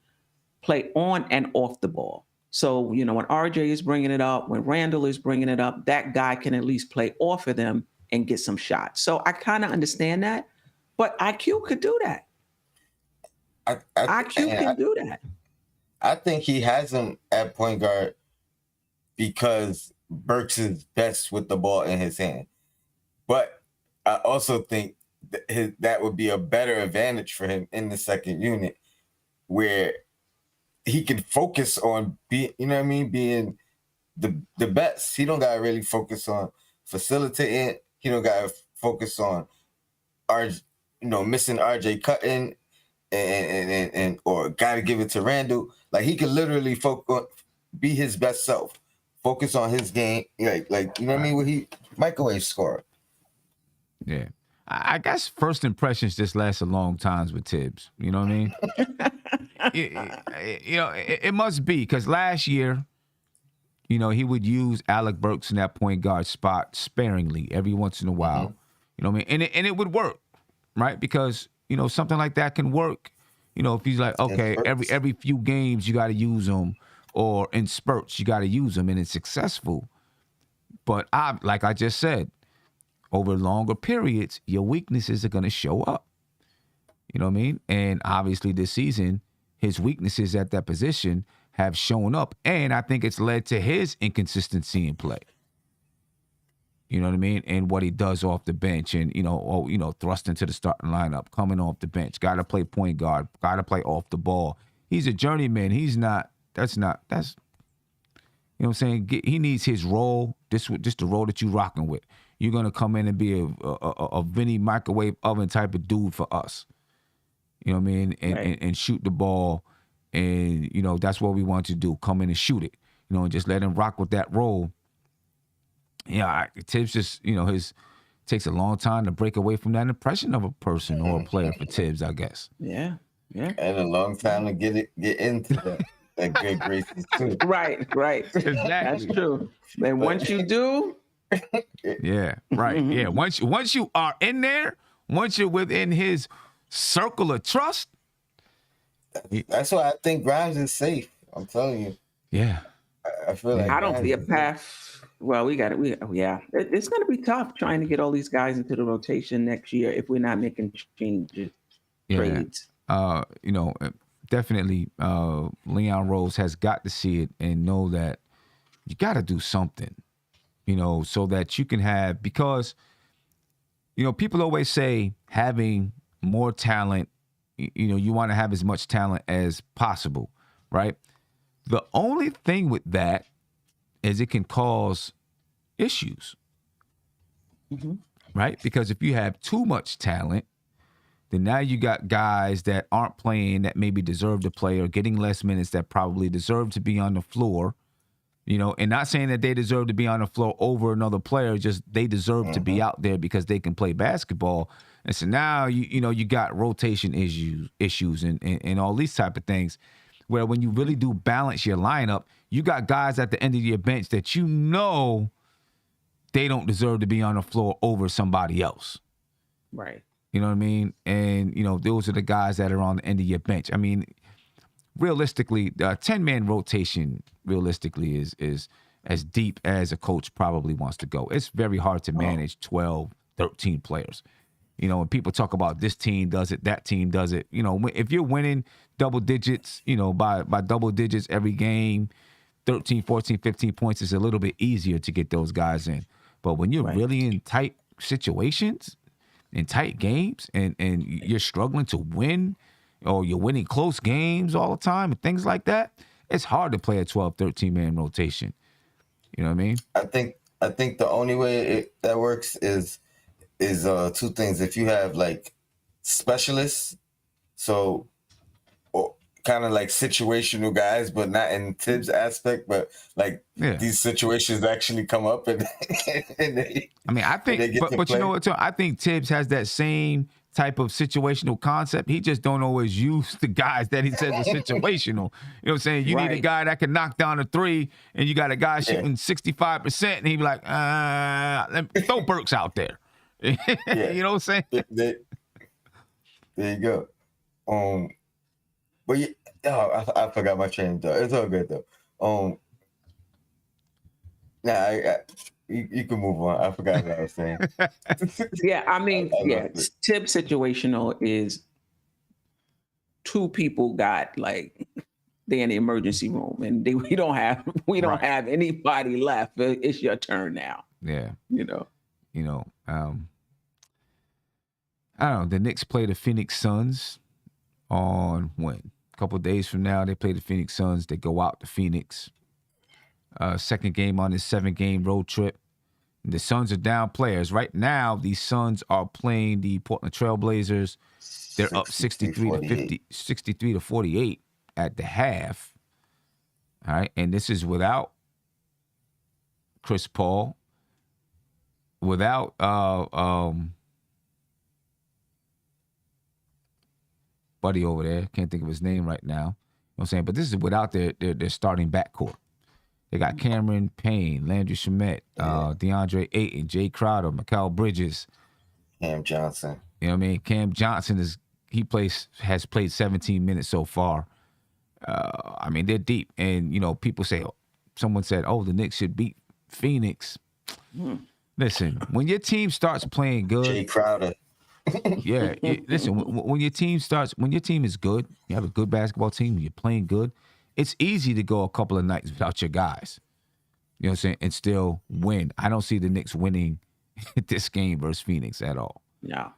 play on and off the ball. So, when RJ is bringing it up, when Randall is bringing it up, that guy can at least play off of them and get some shots. So I kind of understand that, but IQ could do that. IQ can do that. I think he has him at point guard because Burks is best with the ball in his hand. But I also think that would be a better advantage for him in the second unit where he can focus on being the best. He don't gotta really focus on facilitating. He don't gotta focus on missing RJ cutting and or gotta give it to Randall. Like he can literally be his best self. Focus on his game. Like you know what I mean? Where he microwave scorer. Yeah. I guess first impressions just last a long time with Tibbs. You know what I mean? It must be because last year, he would use Alec Burks in that point guard spot sparingly every once in a while. Mm-hmm. You know what I mean? And it would work, right? Because something like that can work. If he's like, okay, every few games you got to use them, or in spurts you got to use them, and it's successful. But like I just said, over longer periods, your weaknesses are going to show up. You know what I mean? And obviously this season, his weaknesses at that position have shown up. And I think it's led to his inconsistency in play. You know what I mean? And what he does off the bench and, thrust into the starting lineup, coming off the bench. Got to play point guard. Got to play off the ball. He's a journeyman. You know what I'm saying? He needs his role, just the role that you rocking with. You're going to come in and be a Vinny microwave oven type of dude for us. You know what I mean? And shoot the ball. And, that's what we want to do. Come in and shoot it. And just let him rock with that role. Yeah, Tibbs just, takes a long time to break away from that impression of a person or a player for Tibbs, I guess. Yeah. And a long time to get into that good graces too. Right. Exactly. That's true. And once you do. Yeah, right. Mm-hmm. Yeah, once you are in there, once you're within his circle of trust. That's why I think Grimes is safe. I'm telling you. Yeah. I feel like I don't see a path. Well, it's going to be tough trying to get all these guys into the rotation next year if we're not making changes, trades. Definitely Leon Rose has got to see it and know that you got to do something. so that you can have, because, people always say having more talent, you want to have as much talent as possible, right? The only thing with that is it can cause issues, right? Because if you have too much talent, then now you got guys that aren't playing that maybe deserve to play, or getting less minutes that probably deserve to be on the floor, and not saying that they deserve to be on the floor over another player, just they deserve to be out there because they can play basketball. And so now you got rotation issues and all these type of things, where when you really do balance your lineup, you got guys at the end of your bench that they don't deserve to be on the floor over somebody else. Right. You know what I mean? And, those are the guys that are on the end of your bench. I mean, realistically, the 10-man rotation realistically is as deep as a coach probably wants to go. It's very hard to manage 12, 13 players. When people talk about this team does it, that team does it, if you're winning double digits, by double digits every game, 13, 14, 15 points, is a little bit easier to get those guys in. But when you're really in tight situations, in tight games, and you're struggling to win, or you're winning close games all the time and things like that, it's hard to play a 12, 13-man rotation. You know what I mean? I think the only way that works is two things. If you have like specialists, so, or kind of like situational guys, but not in Tibbs aspect, but like these situations actually come up and they, I think, they get but you know what? I think Tibbs has that same type of situational concept. He just don't always use the guys that he says are situational. You know what I'm saying? You need a guy that can knock down a three, and you got a guy shooting 65%, and he be like, throw Burks out there. You know what I'm saying? There you go. But I forgot my train of thought. It's all good though. You can move on. I forgot what I was saying. Yeah, tip situational is two people got like they're in the emergency room and we don't have anybody left. It's your turn now. Yeah. I don't know. The Knicks play the Phoenix Suns on when? A couple of days from now, they play the Phoenix Suns. They go out to Phoenix. Second game on this 7-game road trip. The Suns are down players. Right now, the Suns are playing the Portland Trailblazers. They're up 63 to 48 at the half. All right. And this is without Chris Paul, without buddy over there. Can't think of his name right now. You know what I'm saying? But this is without their starting backcourt. They got Cameron Payne, Landry Shamet, DeAndre Ayton, Jay Crowder, Mikal Bridges. Cam Johnson. You know what I mean? Cam Johnson has played 17 minutes so far. They're deep. And, people say, someone said, the Knicks should beat Phoenix. Listen, when your team starts playing good. Jay Crowder. Listen, when your team is good, you have a good basketball team, you're playing good, it's easy to go a couple of nights without your guys. You know what I'm saying? And still win. I don't see the Knicks winning this game versus Phoenix at all. No.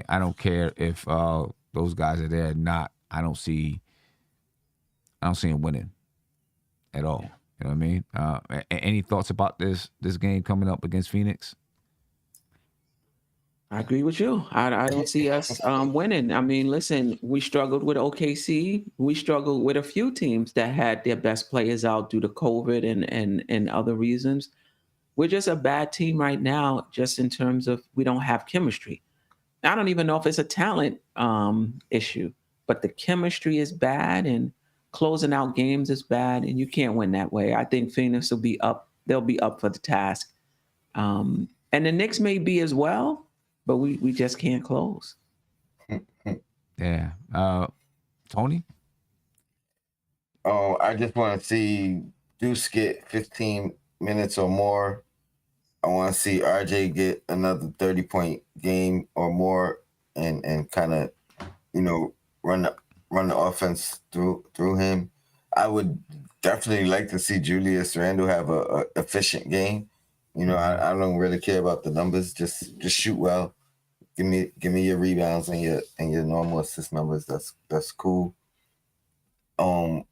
I don't care if those guys are there or not. I don't see them winning at all. Yeah. You know what I mean? Any thoughts about this game coming up against Phoenix? I agree with you. I don't see us winning. Listen, we struggled with OKC. We struggled with a few teams that had their best players out due to COVID and other reasons. We're just a bad team right now, just in terms of we don't have chemistry. I don't even know if it's a talent issue, but the chemistry is bad and closing out games is bad, and you can't win that way. I think Phoenix will be up. They'll be up for the task. And the Knicks may be as well. But we just can't close. Yeah. Tony? I just want to see Deuce get 15 minutes or more. I want to see RJ get another 30-point game or more and kind of, run the offense through him. I would definitely like to see Julius Randle have a efficient game. You know, I don't really care about the numbers. Just shoot well. Give me your rebounds and your normal assist numbers. That's cool. What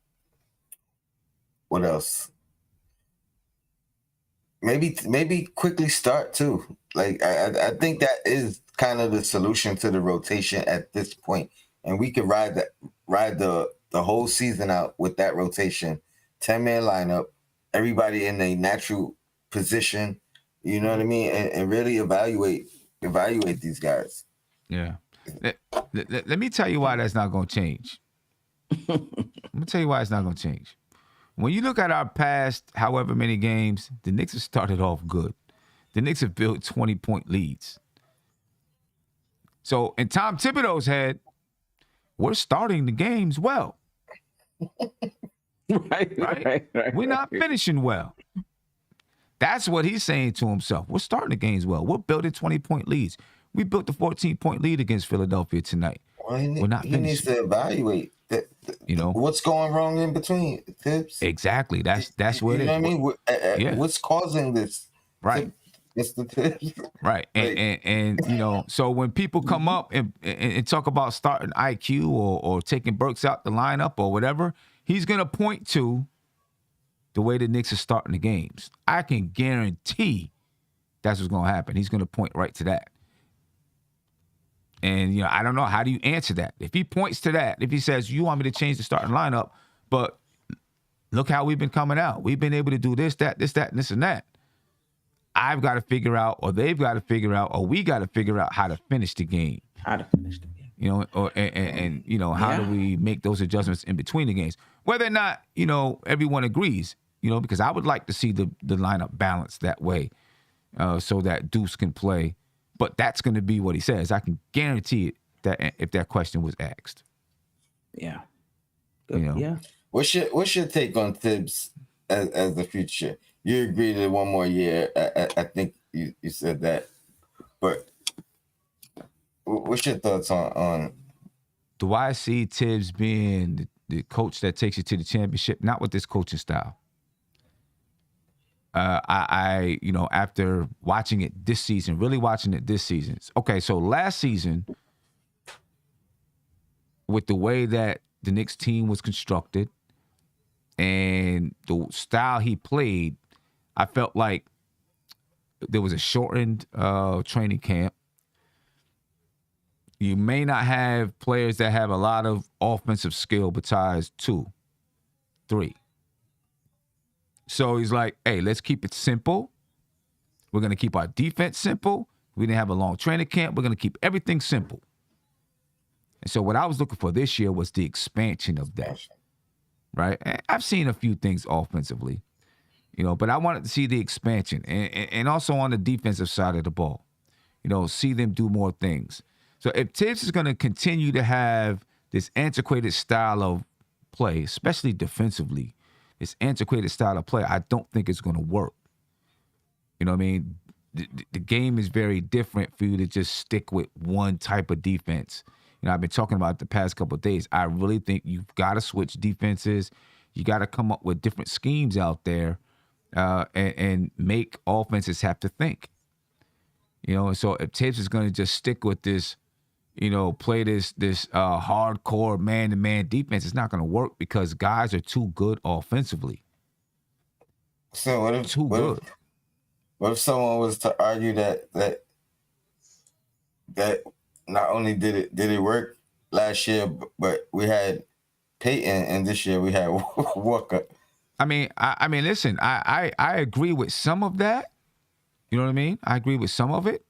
else? Maybe quickly start too. Like I think that is kind of the solution to the rotation at this point, and we could ride the whole season out with that rotation, 10-man lineup, everybody in a natural position. You know what I mean, and really evaluate these guys. Yeah. Let me tell you why that's not going to change. Let me tell you why it's not going to change. When you look at our past, however many games, the Knicks have started off good. The Knicks have built 20-point leads. So in Tom Thibodeau's head, we're starting the games well. Right? We're not finishing well. That's what he's saying to himself. We're starting the games well. We're building 20-point leads. We built the 14-point lead against Philadelphia tonight. Well, We're not he needs finishing. to evaluate what's going wrong in between, Tibbs. Exactly. That's what you it know is. what I mean? Yeah. What's causing this? Right. Mr. Tibbs. Right. And so when people come up and talk about starting IQ or taking Burks out the lineup or whatever, he's going to point to the way the Knicks are starting the games. I can guarantee that's what's going to happen. He's going to point right to that. And, I don't know. How do you answer that? If he points to that, if he says, you want me to change the starting lineup, but look how we've been coming out. We've been able to do this, that, and this and that. I've got to figure out, or they've got to figure out, or we got to figure out how to finish the game. How to finish the game. How do we make those adjustments in between the games? Whether or not, everyone agrees, because I would like to see the lineup balanced that way so that Deuce can play. But that's going to be what he says. I can guarantee it that if that question was asked. Yeah. Yeah. What's your take on Tibbs as the future? You agree to one more year. I think you said that. But what's your thoughts on? Do I see Tibbs being the coach that takes you to the championship? Not with this coaching style. After watching it this season, really watching it this season. Okay, so last season, with the way that the Knicks team was constructed and the style he played, I felt like there was a shortened training camp. You may not have players that have a lot of offensive skill besides 2, 3. So he's like, hey, let's keep it simple. We're going to keep our defense simple. We didn't have a long training camp. We're going to keep everything simple. And so what I was looking for this year was the expansion of that, right? And I've seen a few things offensively, but I wanted to see the expansion and also on the defensive side of the ball, see them do more things. So if Tibbs is going to continue to have this antiquated style of play, especially defensively, this antiquated style of play, I don't think it's going to work. You know what I mean? The game is very different for you to just stick with one type of defense. I've been talking about it the past couple of days. I really think you've got to switch defenses. You got to come up with different schemes out there and make offenses have to think. And so if Tibbs is going to just stick with this, play this hardcore man-to-man defense, it's not going to work because guys are too good offensively. So what if someone was to argue that not only did it work last year, but we had Peyton and this year we had Walker? I mean, listen, I agree with some of that. You know what I mean? I agree with some of it,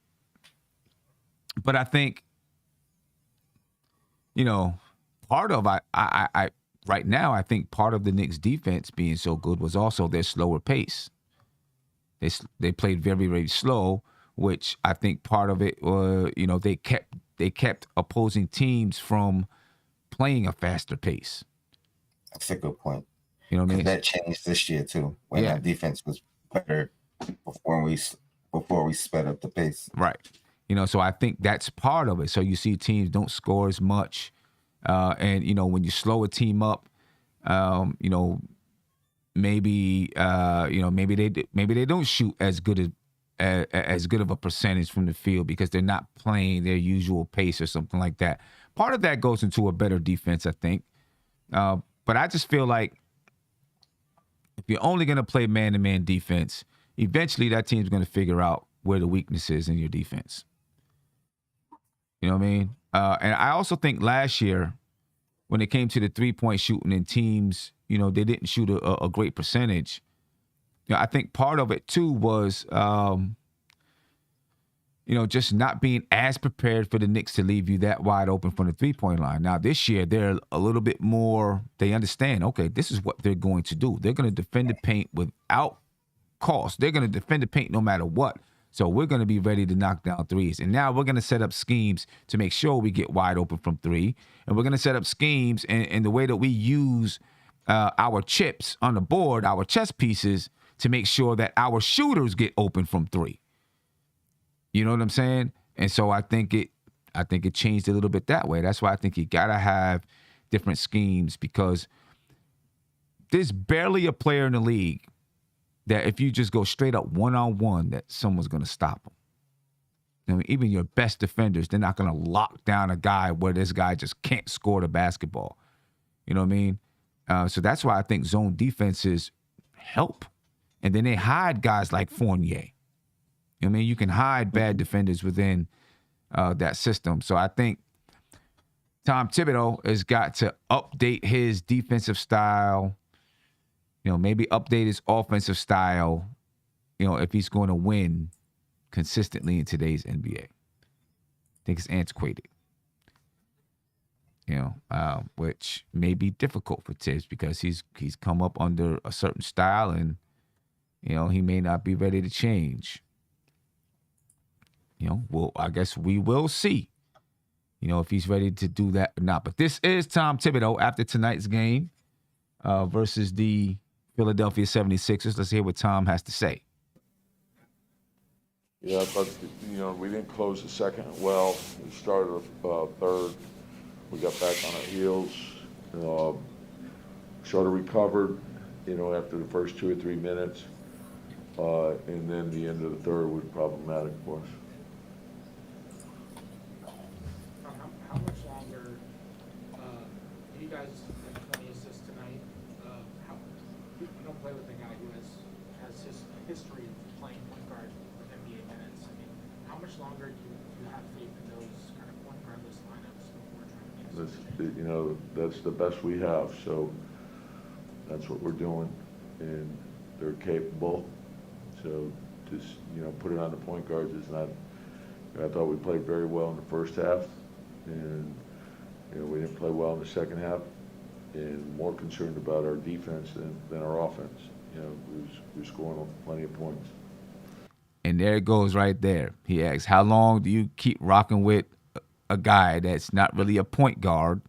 but I think, part of I right now, I think part of the Knicks defense being so good was also their slower pace. They played very, very slow, which I think part of it was, they kept opposing teams from playing a faster pace. That's a good point. You know what I mean? That changed this year too, when our defense was better before we sped up the pace. Right. So I think that's part of it. So you see teams don't score as much. And, when you slow a team up, maybe they don't shoot as good as good of a percentage from the field because they're not playing their usual pace or something like that. Part of that goes into a better defense, I think. But I just feel like if you're only going to play man-to-man defense, eventually that team's going to figure out where the weakness is in your defense. You know what I mean? And I also think last year, when it came to the three-point shooting and teams, they didn't shoot a great percentage. I think part of it, too, was, just not being as prepared for the Knicks to leave you that wide open from the three-point line. Now, this year, they're a little bit more, they understand, okay, this is what they're going to do. They're going to defend the paint without cost. They're going to defend the paint no matter what. So we're going to be ready to knock down threes. And now we're going to set up schemes to make sure we get wide open from three. And we're going to set up schemes in the way that we use our chips on the board, our chess pieces, to make sure that our shooters get open from three. You know what I'm saying? And so I think it changed a little bit that way. That's why I think you got to have different schemes because there's barely a player in the league that if you just go straight up one-on-one, that someone's going to stop them. I mean, even your best defenders, they're not going to lock down a guy where this guy just can't score the basketball. You know what I mean? So that's why I think zone defenses help. And then they hide guys like Fournier. You know what I mean? You can hide bad defenders within that system. So I think Tom Thibodeau has got to update his defensive style, maybe update his offensive style, if he's going to win consistently in today's NBA. I think it's antiquated, which may be difficult for Tibbs because he's come up under a certain style and, he may not be ready to change. Well, I guess we will see, if he's ready to do that or not. But this is Tom Thibodeau after tonight's game versus the Philadelphia 76ers. Let's hear what Tom has to say. Yeah, but, we didn't close the second well. We started third. We got back on our heels. Sort of recovered, after the first 2 or 3 minutes. And then the end of the third was problematic for us. How much longer, you guys had 20 assists tonight. You don't play with a guy who has his history of playing point guard with NBA minutes. I mean, how much longer do you have faith in those kind of point guardless lineups before trying to get That's the best we have. So that's what we're doing, and they're capable. So just put it on the point guards is not. I thought we played very well in the first half, and we didn't play well in the second half, and more concerned about our defense than our offense. We were scoring plenty of points. And there it goes right there. He asks, how long do you keep rocking with a guy that's not really a point guard?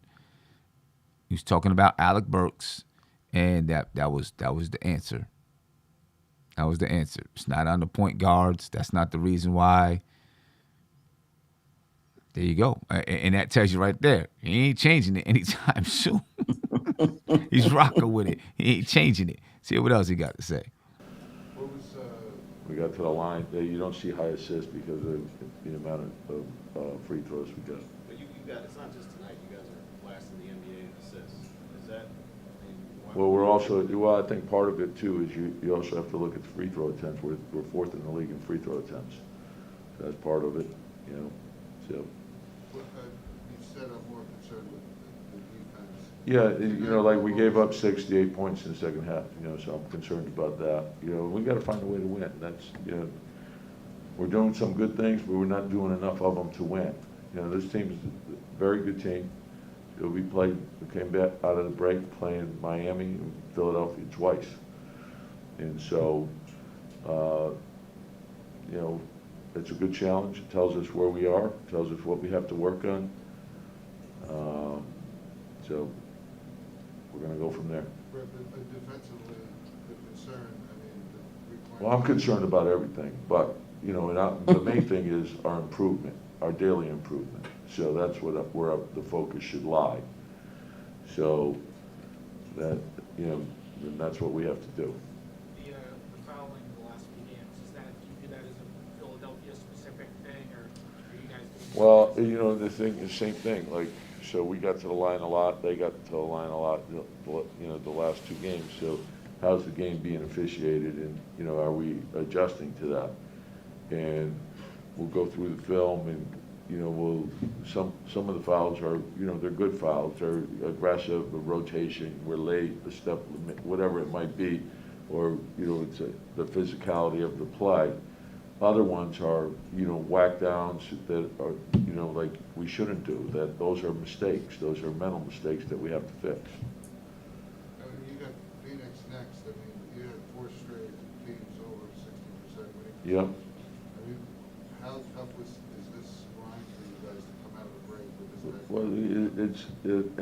He's talking about Alec Burks, and that was the answer. That was the answer. It's not on the point guards. That's not the reason why. There you go. And that tells you right there. He ain't changing it anytime soon. He's rocking with it. He ain't changing it. See what else he got to say. We got to the line. You don't see high assists because of the amount of free throws we got. But you got, it's not just tonight. You guys are last in the NBA in assists. Is that? Well, I think part of it too is you also have to look at the free throw attempts. We're fourth in the league in free throw attempts. So that's part of it, So. You said I'm more concerned with the defense. Yeah, like we gave up 68 points in the second half. So I'm concerned about that. We got to find a way to win. That's we're doing some good things, but we're not doing enough of them to win. This team is a very good team. We came back out of the break playing Miami and Philadelphia twice. And so, it's a good challenge. It tells us where we are, tells us what we have to work on. So we're going to go from there. But defensively, the concern, Well, I'm concerned about everything, but, the main thing is our improvement, our daily improvement. So that's where the focus should lie. So that, and that's what we have to do. the fouling the last few games, is that, do you view that as a Well, the same thing. Like, so we got to the line a lot. They got to the line a lot. The last two games. So, how's the game being officiated, and are we adjusting to that? And we'll go through the film, and some of the fouls are they're good fouls. They're aggressive, a rotation. We're late, a step, whatever it might be, or it's the physicality of the play. Other ones are, whack downs that are, like we shouldn't do. Those are mistakes. Those are mental mistakes that we have to fix. I mean, you got Phoenix next. I mean, you had 4 straight teams over 60% winning. Yep. I mean, how tough is this line for you guys to come out of the break with this type Well,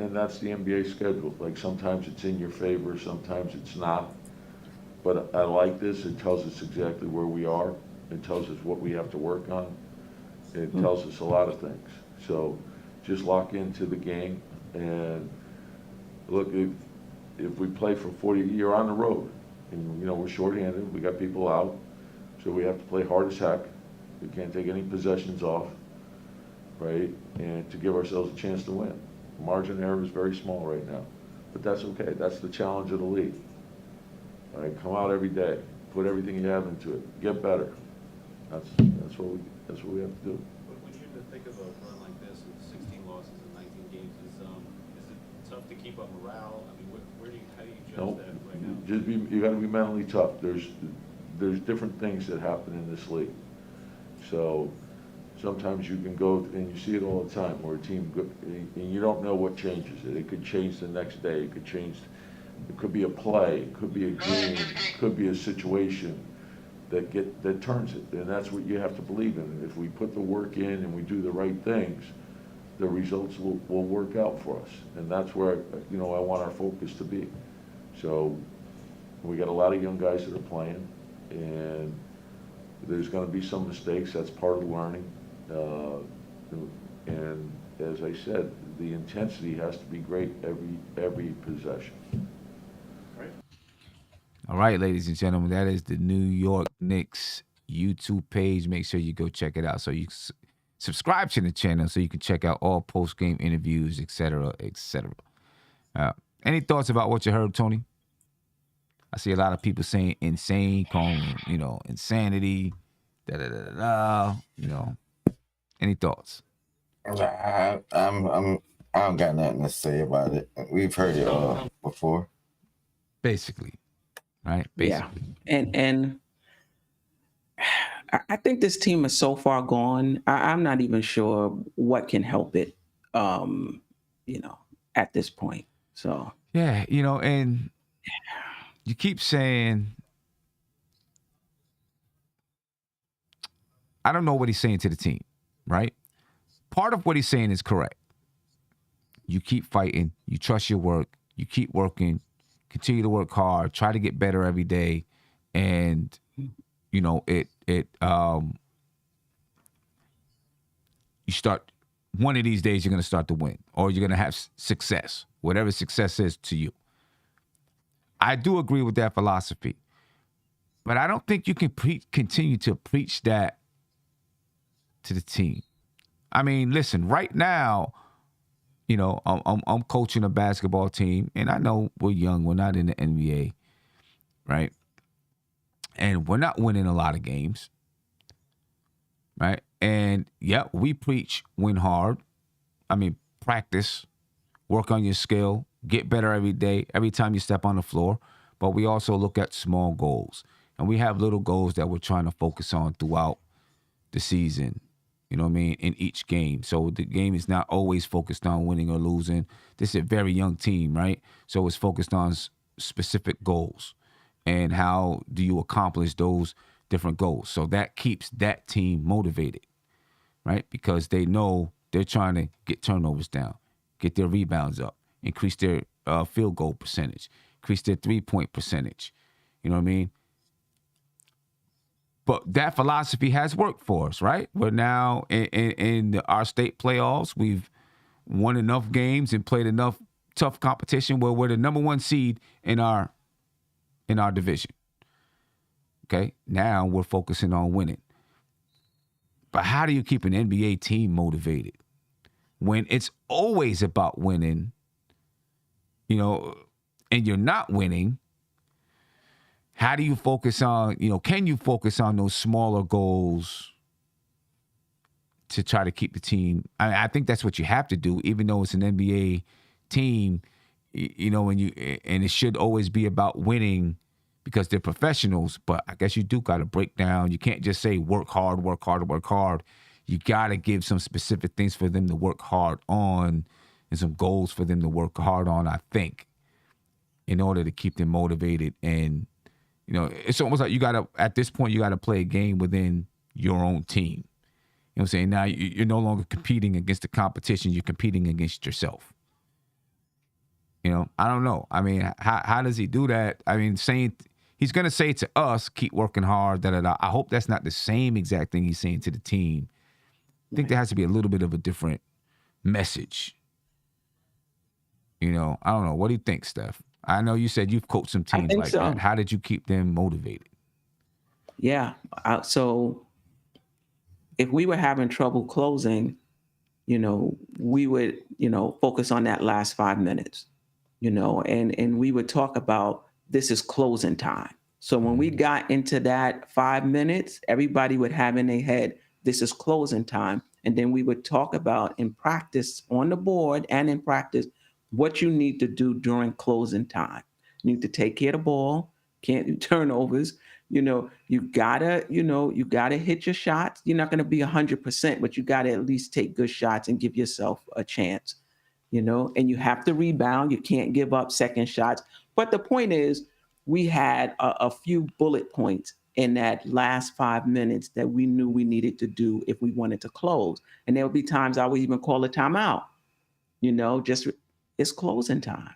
and that's the NBA schedule. Like, sometimes it's in your favor, sometimes it's not. But I like this. It tells us exactly where we are. It tells us what we have to work on. It tells us a lot of things. So just lock into the game. And look, if we play for 40, you're on the road. And, we're shorthanded. We got people out. So we have to play hard as heck. We can't take any possessions off, right? And to give ourselves a chance to win. Margin of error is very small right now. But that's okay. That's the challenge of the league. All right, come out every day. Put everything you have into it. Get better. That's what we have to do. But when you think of a run like this with 16 losses in 19 games, is it tough to keep up morale? I mean, how do you judge Nope. that right now? You got to be mentally tough. There's different things that happen in this league. So sometimes you can go, and you see it all the time, where a team and you don't know what changes it. It could change the next day. It could be a play. It could be a game. It could be a situation that turns it, and that's what you have to believe in. If we put the work in and we do the right things, the results will work out for us, and that's where I want our focus to be. So we got a lot of young guys that are playing, and there's going to be some mistakes. That's part of learning, and as I said, the intensity has to be great every possession. All right, ladies and gentlemen, that is the New York Knicks YouTube page. Make sure you go check it out. So you subscribe to the channel so you can check out all post-game interviews, etc., etc. Any thoughts about what you heard, Tony? I see a lot of people saying insane, calling insanity, Any thoughts? I don't got nothing to say about it. We've heard it before. Basically. Right? Basically. Yeah. And I think this team is so far gone. I'm not even sure what can help it, at this point. So Yeah, and you keep saying, I don't know what he's saying to the team, right? Part of what he's saying is correct. You keep fighting, you trust your work, you keep working, continue to work hard, try to get better every day, and you start, one of these days you're going to start to win, or you're going to have success, whatever success is to you. I do agree with that philosophy, but I don't think you can continue to preach that to the team. I mean, listen, right now, I'm coaching a basketball team, and I know we're young. We're not in the NBA, right? And we're not winning a lot of games, right? And, yeah, we preach win hard. I mean, practice, work on your skill, get better every day, every time you step on the floor. But we also look at small goals. And we have little goals that we're trying to focus on throughout the season. You know what I mean? In each game. So the game is not always focused on winning or losing. This is a very young team, right? So it's focused on specific goals. And how do you accomplish those different goals? So that keeps that team motivated, right? Because they know they're trying to get turnovers down, get their rebounds up, increase their field goal percentage, increase their three-point percentage. You know what I mean? But that philosophy has worked for us, right? We're now in our state playoffs. We've won enough games and played enough tough competition where we're the number one seed in our division. Okay? Now we're focusing on winning. But how do you keep an NBA team motivated when it's always about winning, and you're not winning? How do you focus on, can you focus on those smaller goals to try to keep the team? I think that's what you have to do, even though it's an NBA team, and it should always be about winning because they're professionals. But I guess you do got to break down. You can't just say work hard, work hard, work hard. You got to give some specific things for them to work hard on and some goals for them to work hard on, I think, in order to keep them motivated. And, it's almost like at this point, you got to play a game within your own team. You know what I'm saying? Now you're no longer competing against the competition. You're competing against yourself. I don't know. I mean, how does he do that? I mean, he's going to say to us, keep working hard, da-da-da. I hope that's not the same exact thing he's saying to the team. I think there has to be a little bit of a different message. I don't know. What do you think, Steph? I know you said you've coached some teams like so. that. How did you keep them motivated? Yeah. So if we were having trouble closing, we would, focus on that last 5 minutes, and we would talk about this is closing time. So when we got into that 5 minutes, everybody would have in their head, this is closing time. And then we would talk about in practice on the board and in practice, what you need to do during closing time. You need to take care of the ball, can't do turnovers. You gotta hit your shots. You're not going to be 100%, but you got to at least take good shots and give yourself a chance, and you have to rebound. You can't give up second shots. But the point is, we had a few bullet points in that last 5 minutes that we knew we needed to do if we wanted to close. And there would be times I would even call a timeout, it's closing time.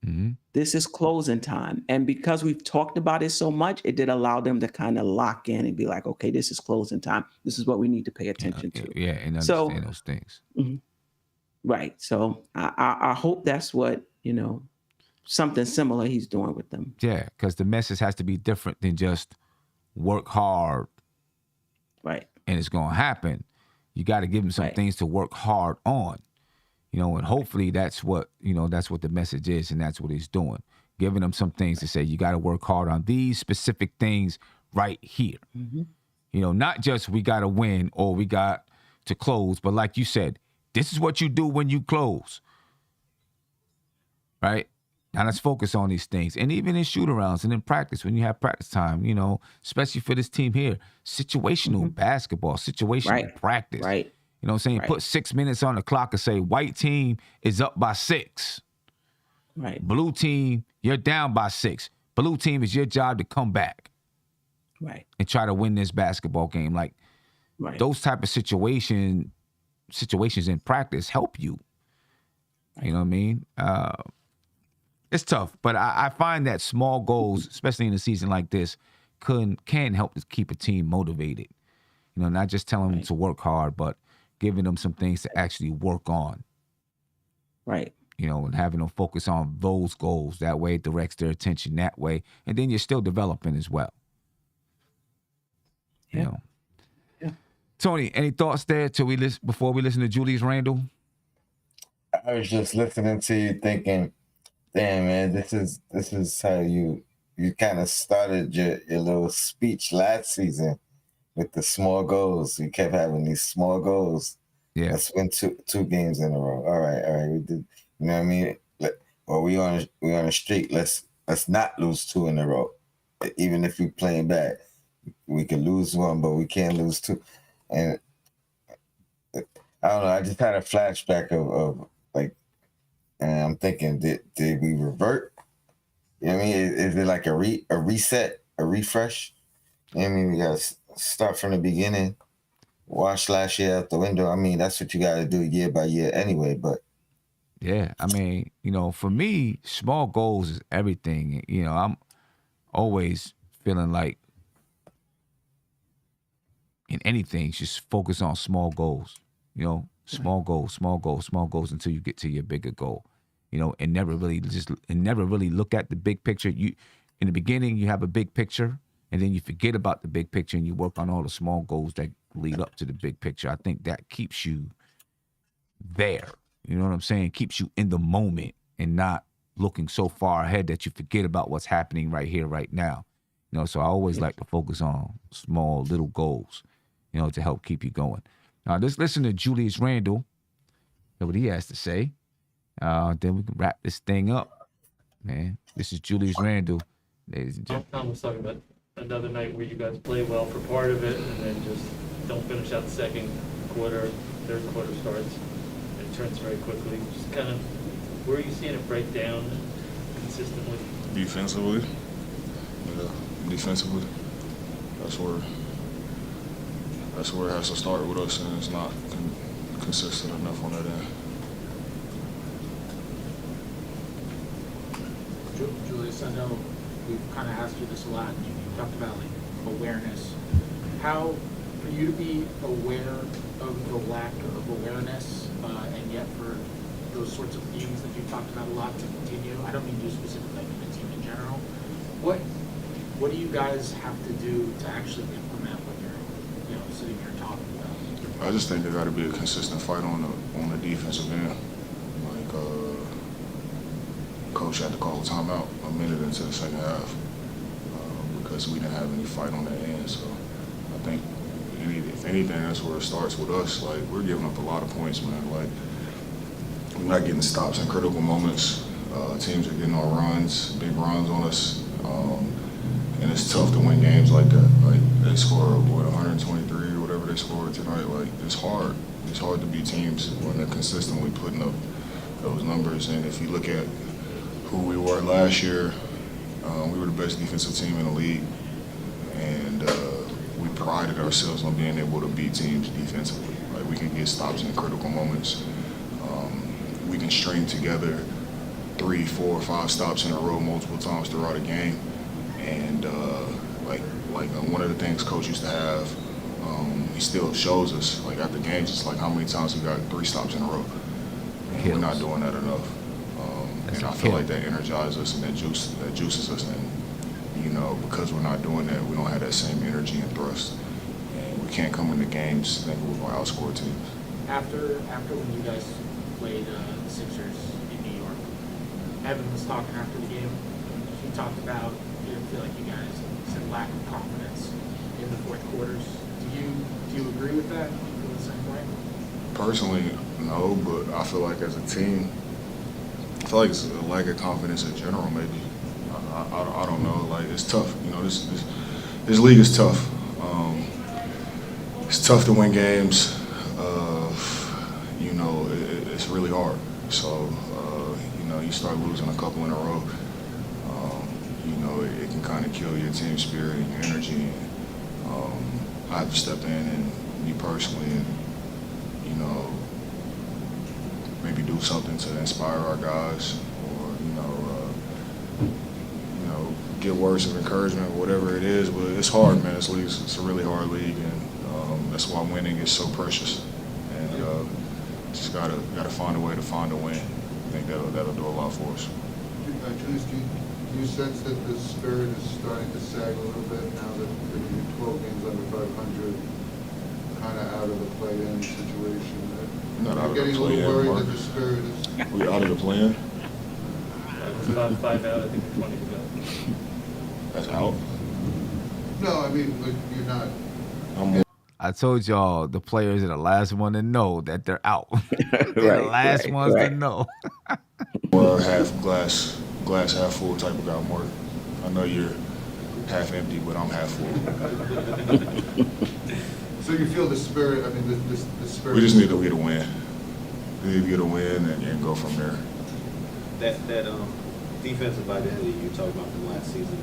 Mm-hmm. This is closing time. And because we've talked about it so much, it did allow them to kind of lock in and be like, okay, this is closing time. This is what we need to pay attention to. Yeah, and understand those things. Mm-hmm. Right. So I hope that's what, something similar he's doing with them. Yeah, because the message has to be different than just work hard. Right. And it's going to happen. You got to give them some things to work hard on. And hopefully that's what the message is, and that's what he's doing. Giving them some things to say, you got to work hard on these specific things right here. Mm-hmm. Not just we got to win or we got to close, but like you said, this is what you do when you close. Right? Now let's focus on these things. And even in shoot-arounds and in practice, when you have practice time, especially for this team here, situational basketball, situational practice. Right. You know what I'm saying? Right. Put 6 minutes on the clock and say, white team is up by 6. Right. Blue team, you're down by 6. Blue team, is your job to come back. Right. And try to win this basketball game. Like, those type of situations in practice help you. Right. You know what I mean? It's tough, but I find that small goals, especially in a season like this, can help to keep a team motivated. Not just telling them to work hard, but giving them some things to actually work on. Right. And having them focus on those goals. That way it directs their attention that way. And then you're still developing as well. Yeah. Yeah. Tony, any thoughts there before we listen to Julius Randle? I was just listening to you thinking, damn, man, this is how you kind of started your little speech last season with the small goals. You kept having these small goals. Yeah. Let's win two games in a row. All right. We did. You know what I mean? We on a streak. Let's not lose 2 in a row. Even if we're playing bad, we can lose 1, but we can't lose 2. And I don't know. I just had a flashback of like, and I'm thinking, did we revert? You know what I mean? Is it like a reset, a refresh? You know what I mean? We got to start from the beginning, wash last year out the window. I mean, that's what you got to do year by year anyway, but. Yeah, I mean, for me, small goals is everything. I'm always feeling like in anything, just focus on small goals. Small goals until you get to your bigger goal. And never really look at the big picture. In the beginning, you have a big picture, and then you forget about the big picture and you work on all the small goals that lead up to the big picture. I think that keeps you there. You know what I'm saying? Keeps you in the moment and not looking so far ahead that you forget about what's happening right here, right now. You know, so I always like to focus on small little goals, you know, to help keep you going. Now, let's listen to Julius Randle, hear what he has to say. Then we can wrap this thing up, man. This is Julius Randle, ladies and gentlemen. Tom was talking about another night where you guys play well for part of it and then just don't finish out the second quarter, third quarter starts. It turns very quickly. Just kind of, where are you seeing it break down consistently? Defensively. Yeah, defensively. That's where it has to start with us, and it's not consistent enough on that end. Julius, I know we've kind of asked you this a lot. You talked about like awareness. How, for you to be aware of the lack of awareness, and yet for those sorts of themes that you talked about a lot to continue. I don't mean you specifically, I mean the team in general. What do you guys have to do to actually implement what you're, sitting here talking about? I just think there got to be a consistent fight on the defensive end. Like, coach had to call a timeout a minute into the second half because we didn't have any fight on that end. So I think if anything, that's where it starts with us. Like, we're giving up a lot of points, man. Like, we're not getting stops in critical moments. Teams are getting on runs, big runs on us. And it's tough to win games like that. Like, they score, 123 or whatever they scored tonight. Like, it's hard. It's hard to beat teams when they're consistently putting up those numbers. And if you look at who we were last year, we were the best defensive team in the league. And we prided ourselves on being able to beat teams defensively. Like, we can get stops in critical moments. We can string together 3, 4, 5 stops in a row multiple times throughout a game. And one of the things coach used to have, he still shows us, like after games, it's like how many times we got 3 stops in a row. And we're not doing that enough. And I feel like that energizes us and that juices us. And, because we're not doing that, we don't have that same energy and thrust. And we can't come into games thinking we're going to outscore teams. After when you guys played the Sixers in New York, Evan was talking after the game. He talked about, he didn't feel like you guys said lack of confidence in the fourth quarters. Do you agree with that? Do you feel the same way? Personally, no, but I feel like as a team, I feel like it's a lack of confidence in general, maybe. I don't know. Like, it's tough. This league is tough. It's tough to win games. It's really hard. So, you start losing a couple in a row. It can kind of kill your team spirit and your energy. I have to step in and me personally and, maybe do something to inspire our guys or, get words of encouragement, whatever it is. But it's hard, man. It's a really hard league, and that's why winning is so precious. And just gotta find a way to find a win. I think that'll do a lot for us. Julius, do you sense that the spirit is starting to sag a little bit now that you're 12 games under 500, kind of out of the play-in situation? Not out of the getting a little play-in, worried Mark. that the spirit is... We out of the plan? It was about 5 out, I think, 20 to go. That's out. No, I mean, like, you're not... I told y'all the players are the last one to know that they're out. They're the last ones to know. Or half glass half full type of guy, Mark. I know you're half empty, but I'm half full. So you feel the spirit, I mean, the spirit... We just need to get a win. We need to get a win and go from there. That defensive identity you talked about from last season,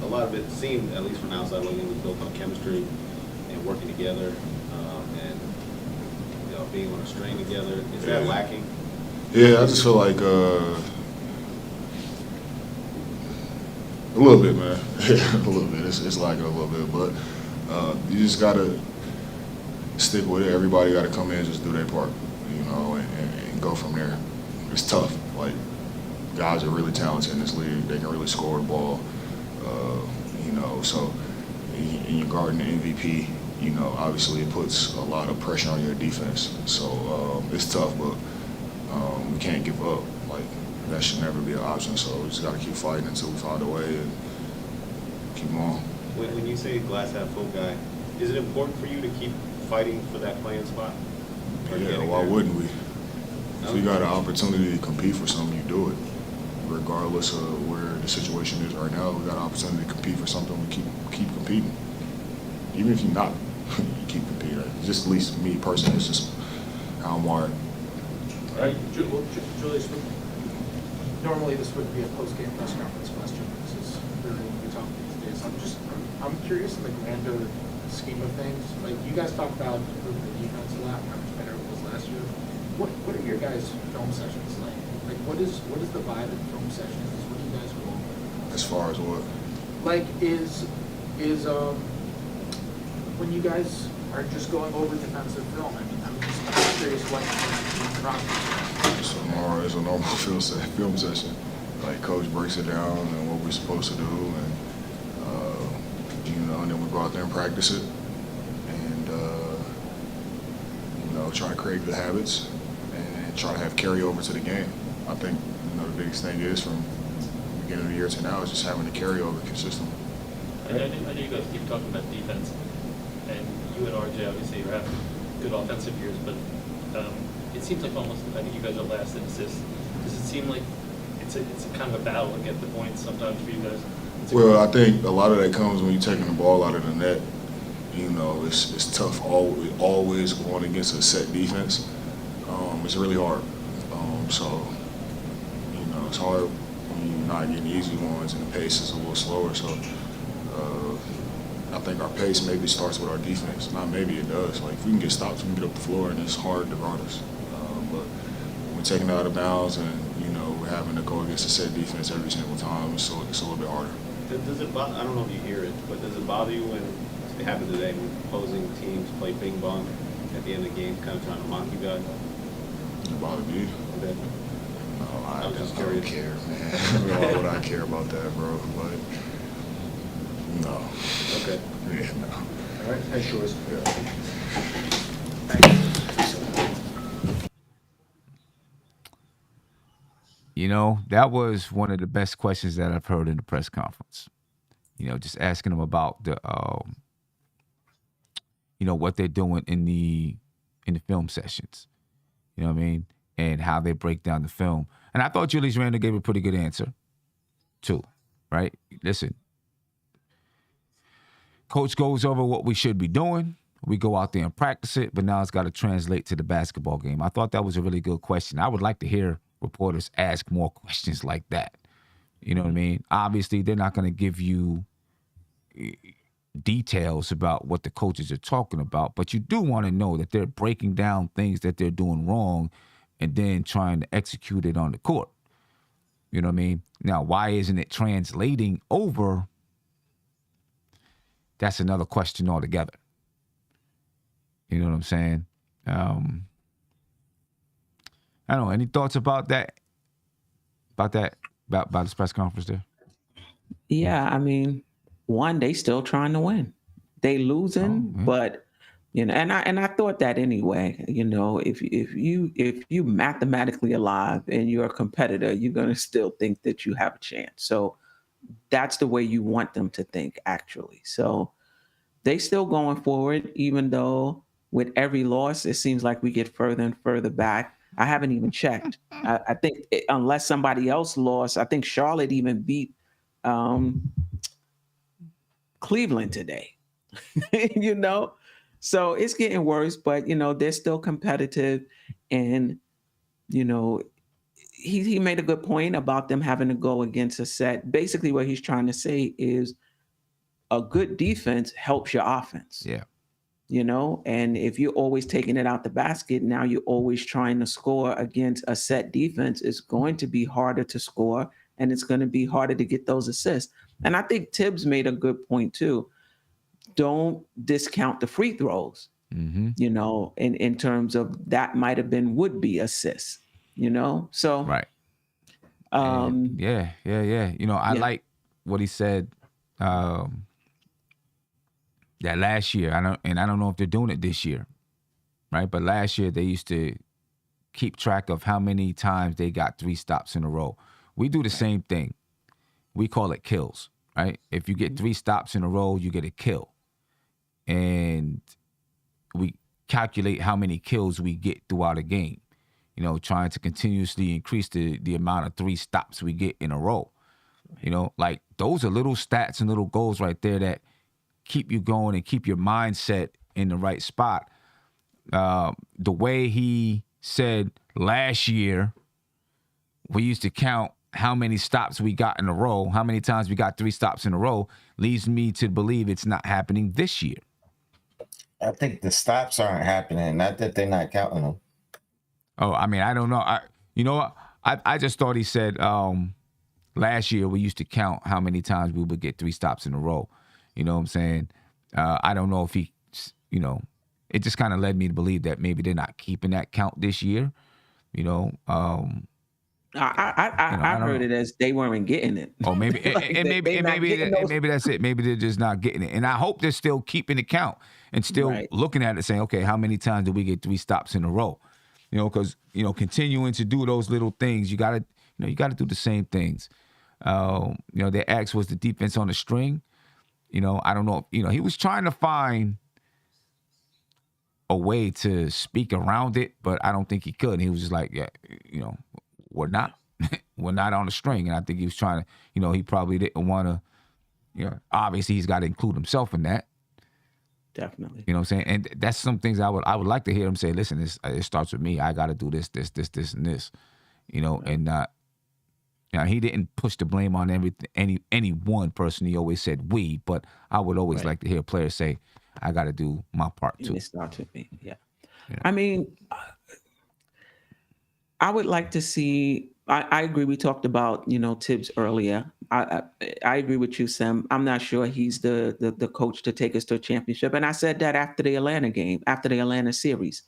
a lot of it seemed, at least from outside looking, it was built on chemistry and working together, and being on a string together. Is that lacking? Yeah, I just feel like a little bit, man. A little bit. It's lacking a little bit, but you just gotta stick with it. Everybody gotta come in and just do their part, and go from there. It's tough. Like, guys are really talented in this league. They can really score the ball, so and you're guarding the MVP, you know, obviously it puts a lot of pressure on your defense. So it's tough, but we can't give up. Like, that should never be an option. So we just got to keep fighting until we find a way and keep going. When you say glass half full guy, is it important for you to keep fighting for that playing spot? Yeah, why wouldn't we? If you got an opportunity to compete for something, you do it. Regardless of where the situation is right now, we got an opportunity to compete for something, we keep competing. Even if you're not, you keep competing. Just at least me personally, it's just how I'm wired. All right, Julius, normally this would be a post-game press conference question. This is very we talk these days. I'm curious in the grander scheme of things. Like, you guys talk about improving the defense a lot, how much better it was last year. What are your guys' film sessions like? Like, what is the vibe in film sessions? What do you guys go over? As far as what? Like, is when you guys are just going over defensive film? I mean, I'm just curious what the process is. It's a normal film session. Like, coach breaks it down and what we're supposed to do, and you know, and then we go out there and practice it, and you know, try to create good habits and try to have carryover to the game. I think, you know, the biggest thing is from the beginning of the year to now is just having the carryover consistently. I know you guys keep talking about defense, and you and RJ obviously are having good offensive years, but it seems like almost, I think you guys are last in assists. Does it seem like it's a kind of a battle to get the points sometimes for you guys? Well, I think a lot of that comes when you're taking the ball out of the net. You know, it's tough always going against a set defense. It's really hard. So, you know, it's hard when you're not getting easy ones and the pace is a little slower. So, I think our pace maybe starts with our defense. Not maybe, it does. Like, if we can get stops, we can get up the floor, and it's hard to guard us. But when we're taking it out of bounds and, you know, we're having to go against a set defense every single time, it's a little bit harder. Does it bother, I don't know if you hear it, but does it bother you when it happened today when opposing teams play ping pong at the end of the game, kind of trying to mock you guys? It bothered me? Okay. No, I was just don't curious. care, man. Why would I care about that, bro? But no. Okay. Yeah, no. All right, thanks, Julius. Yeah. You know, that was one of the best questions that I've heard in the press conference. You know, just asking them about the, you know, what they're doing in the film sessions. You know what I mean? And how they break down the film. And I thought Julius Randle gave a pretty good answer, too. Right? Listen, coach goes over what we should be doing. We go out there and practice it, but now it's got to translate to the basketball game. I thought that was a really good question. I would like to hear reporters ask more questions like that. You know what I mean? Obviously, they're not going to give you details about what the coaches are talking about, but you do want to know that they're breaking down things that they're doing wrong and then trying to execute it on the court. You know what I mean? Now, why isn't it translating over? That's another question altogether. You know what I'm saying? I don't know. Any thoughts about that? About this press conference there? Yeah, I mean, one, they still trying to win. They losing, but you know, and I thought that anyway. You know, if you mathematically alive and you're a competitor, you're gonna still think that you have a chance. So that's the way you want them to think, actually. So they still going forward, even though with every loss, it seems like we get further and further back. I haven't even checked. I think unless somebody else lost, I think Charlotte even beat Cleveland today. You know, so it's getting worse, but you know they're still competitive, and you know he made a good point about them having to go against a set. Basically, what he's trying to say is a good defense helps your offense. Yeah. You know, and if you're always taking it out the basket, now you're always trying to score against a set defense. It's going to be harder to score, and it's going to be harder to get those assists. And I think Tibbs made a good point too. Don't discount the free throws. Mm-hmm. You know, in terms of that might have been would be assists. You know, so right. Yeah. You know, I like what he said. that last year, I don't know if they're doing it this year, right? But last year they used to keep track of how many times they got 3 stops in a row. We do the same thing. We call it kills, right? If you get 3 stops in a row, you get a kill. And we calculate how many kills we get throughout a game, trying to continuously increase the amount of 3 stops we get in a row. Like those are little stats and little goals right there that keep you going and keep your mindset in the right spot. The way he said last year, we used to count how many stops we got in a row, how many times we got 3 stops in a row, leads me to believe it's not happening this year. I think the stops aren't happening, not that they're not counting them. Oh, I mean, I don't know. You know what? I just thought he said last year we used to count how many times we would get 3 stops in a row. You know what I'm saying? I don't know if he, it just kind of led me to believe that maybe they're not keeping that count this year. I heard it as they weren't getting it. Oh, maybe Like maybe that's it. Maybe they're just not getting it. And I hope they're still keeping the count and still Right. looking at it, saying, okay, how many times do we get 3 stops in a row? Because continuing to do those little things, you gotta do the same things. They asked, was the defense on the string? I don't know. He was trying to find a way to speak around it, but I don't think he could. He was just like, yeah, we're not on the string. And I think he was trying to, he probably didn't want to, obviously he's got to include himself in that. Definitely. You know what I'm saying? And that's some things I would like to hear him say, listen, it starts with me. I got to do this, and this, and not, he didn't push the blame on any one person. He always said we, but I would always like to hear players say, I got to do my part too. It starts with me. Yeah. I mean, I would like to see. I agree. We talked about Tibbs earlier. I agree with you, Sam. I'm not sure he's the coach to take us to a championship. And I said that after the Atlanta game, after the Atlanta series,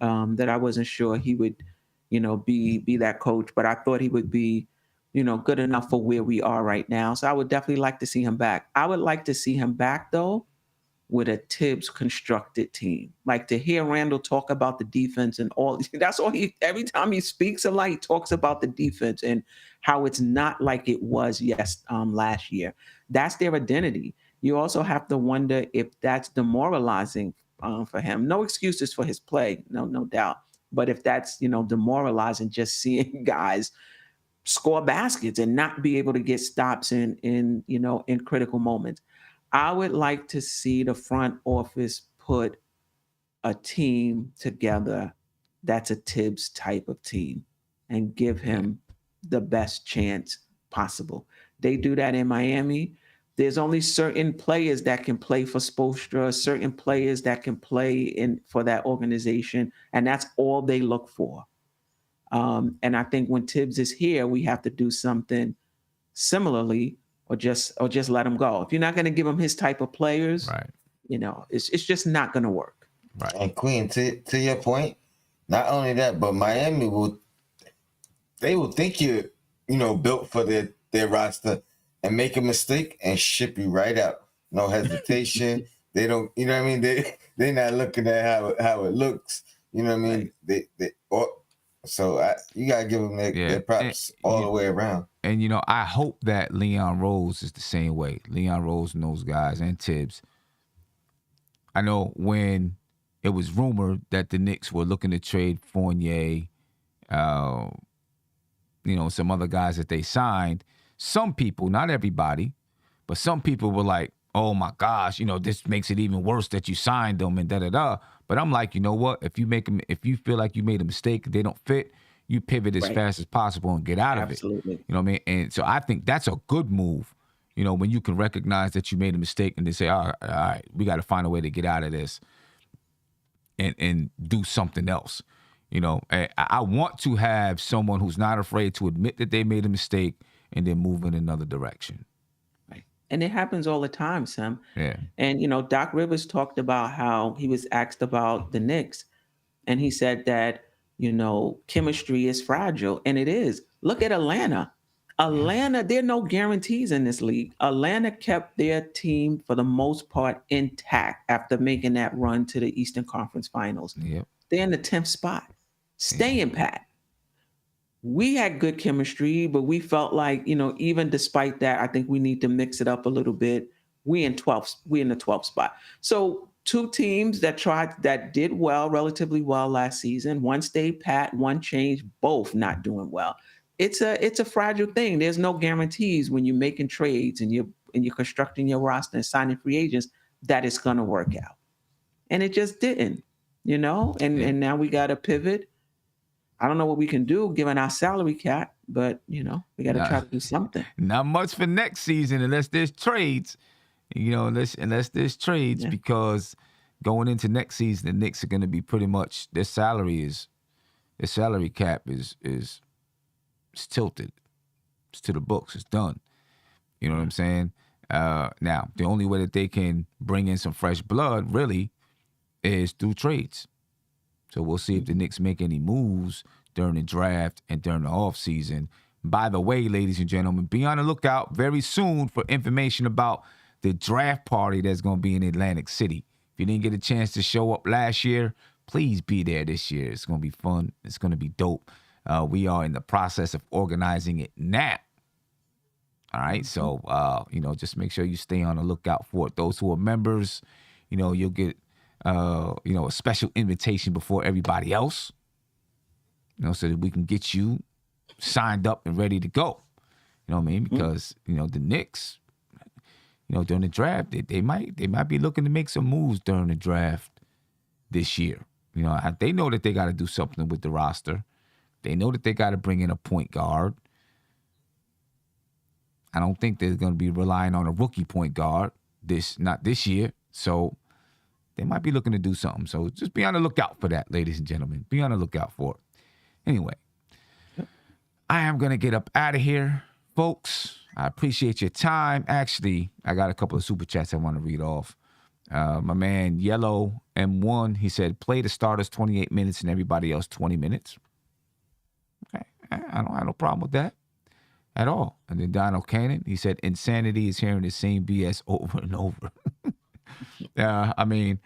that I wasn't sure he would, be that coach. But I thought he would be, good enough for where we are right now. So I would definitely like to see him back. I would like to see him back though, with a Tibbs constructed team. Like to hear Randall talk about the defense and all, that's all every time he speaks a lot, he talks about the defense and how it's not like it was last year. That's their identity. You also have to wonder if that's demoralizing for him. No excuses for his play, no doubt. But if that's, demoralizing, just seeing guys score baskets and not be able to get stops in critical moments. I would like to see the front office put a team together that's a Tibbs type of team and give him the best chance possible. They do that in Miami. There's only certain players that can play for Spoelstra, certain players that can play for that organization, and that's all they look for. And I think when Tibbs is here, we have to do something similarly, or just let him go. If you're not going to give him his type of players, right? It's just not going to work. Right. And Queen, to your point, not only that, but Miami will think you're built for their roster and make a mistake and ship you right out. No hesitation. They don't, you know what I mean? They're not looking at how it looks. You know what I mean? Right. You gotta give them their props all the way around. And I hope that Leon Rose is the same way. Leon Rose and those guys and Tibbs. I know when it was rumored that the Knicks were looking to trade Fournier, some other guys that they signed. Some people, not everybody, but some people were like, "Oh my gosh, this makes it even worse that you signed them and da-da-da." But I'm like, you know what? If you feel like you made a mistake, they don't fit, you pivot as fast as possible and get out of it. Absolutely. You know what I mean? And so I think that's a good move, when you can recognize that you made a mistake and they say, all right, we got to find a way to get out of this and do something else. I want to have someone who's not afraid to admit that they made a mistake and then move in another direction. And it happens all the time, Sam. Yeah. And, Doc Rivers talked about how he was asked about the Knicks. And he said that, chemistry is fragile. And it is. Look at Atlanta. Atlanta, there are no guarantees in this league. Atlanta kept their team for the most part intact after making that run to the Eastern Conference Finals. Yep. They're in the 10th spot, staying pat. We had good chemistry, but we felt like, even despite that, I think we need to mix it up a little bit. We in the 12th spot. So 2 teams that did well, relatively well last season. One stayed pat, one changed, both not doing well. It's a fragile thing. There's no guarantees when you're making trades and you're constructing your roster and signing free agents that it's gonna work out. And it just didn't, and now we gotta pivot. I don't know what we can do given our salary cap, but we got to try to do something. Not much for next season unless there's trades. Unless there's trades, because going into next season, the Knicks are going to be pretty much their salary cap is tilted. It's to the books. It's done. You know what I'm saying? Now, the only way that they can bring in some fresh blood really is through trades. So we'll see if the Knicks make any moves during the draft and during the offseason. By the way, ladies and gentlemen, be on the lookout very soon for information about the draft party that's going to be in Atlantic City. If you didn't get a chance to show up last year, please be there this year. It's going to be fun. It's going to be dope. We are in the process of organizing it now. All right, so, just make sure you stay on the lookout for it. Those who are members, you'll get a special invitation before everybody else, so that we can get you signed up and ready to go. You know what I mean? Because, the Knicks, during the draft, they might be looking to make some moves during the draft this year. They know that they got to do something with the roster. They know that they got to bring in a point guard. I don't think they're going to be relying on a rookie point guard not this year. So they might be looking to do something. So just be on the lookout for that, ladies and gentlemen. Be on the lookout for it. Anyway, I am going to get up out of here, folks. I appreciate your time. Actually, I got a couple of super chats I want to read off. My man, Yellow M1, he said, play the starters 28 minutes and everybody else 20 minutes. Okay, I don't have no problem with that at all. And then Donald Cannon, he said, insanity is hearing the same BS over and over. I mean,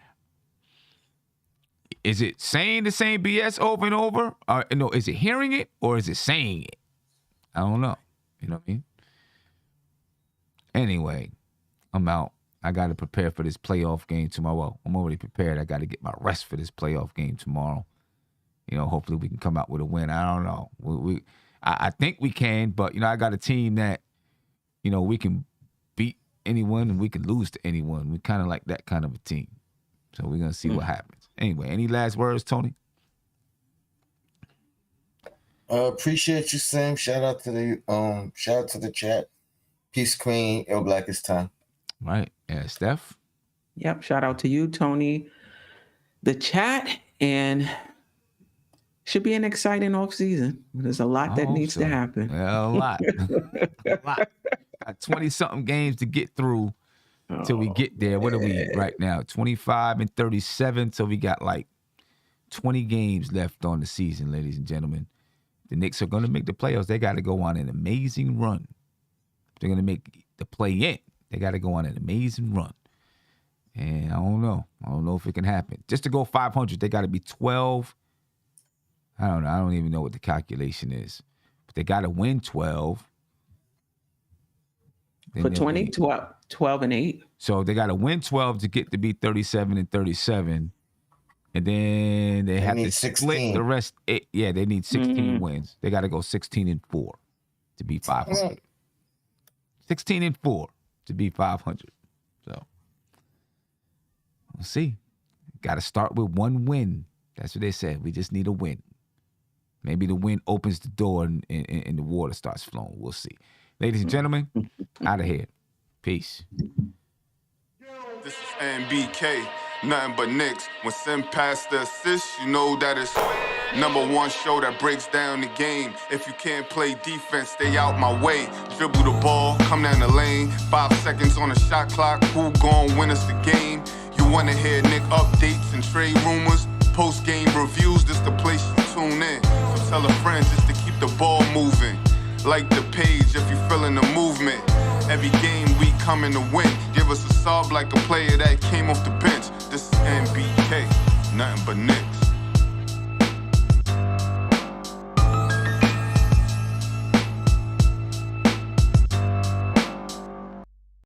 is it saying the same BS over and over? No, is it hearing it or is it saying it? I don't know. You know what I mean? Anyway, I'm out. I got to prepare for this playoff game tomorrow. Well, I'm already prepared. I got to get my rest for this playoff game tomorrow. Hopefully we can come out with a win. I don't know. I think we can, but, I got a team that, we can beat anyone and we can lose to anyone. We kind of like that kind of a team. So we're going to see what happens. Anyway, any last words, Tony? Appreciate you, Sam. Shout out to the chat. Peace, Queen. El Black is time. Right. Yeah, Steph? Yep. Shout out to you, Tony. The chat, and should be an exciting off season. There's a lot that needs to happen. Yeah, a lot. A lot. Got 20-something games to get through till we get there. What are we at right now? 25 and 37. So we got like 20 games left on the season, ladies and gentlemen. The Knicks are going to make the playoffs. They got to go on an amazing run. They're going to make the play-in. They got to go on an amazing run. And I don't know. I don't know if it can happen. Just to go 500, they got to be 12. I don't know. I don't even know what the calculation is. But they got to win 12. For 20, 12 and 8. So they got to win 12 to get to be 37 and 37. And then they have to 16. split the rest. Yeah, they need 16 wins. They got to go 16 and 4 to be 500. 16 and 4 to be 500. So we'll see. Got to start with one win. That's what they said. We just need a win. Maybe the win opens the door and the water starts flowing. We'll see. Ladies and gentlemen, out of here. Peace. This is NBK, nothing but Knicks. When Sim passed the assist, you know that it's #1 show that breaks down the game. If you can't play defense, stay out my way. Dribble the ball, come down the lane. 5 seconds on the shot clock, who gon' win us the game? You wanna hear Nick updates and trade rumors? Postgame reviews, this the place you tune in. So tell a friend just to keep the ball moving. Like the page if you feeling the movement. Every game we coming to win. Give us a sub like a player that came off the bench. This is NBK, nothing but Knicks.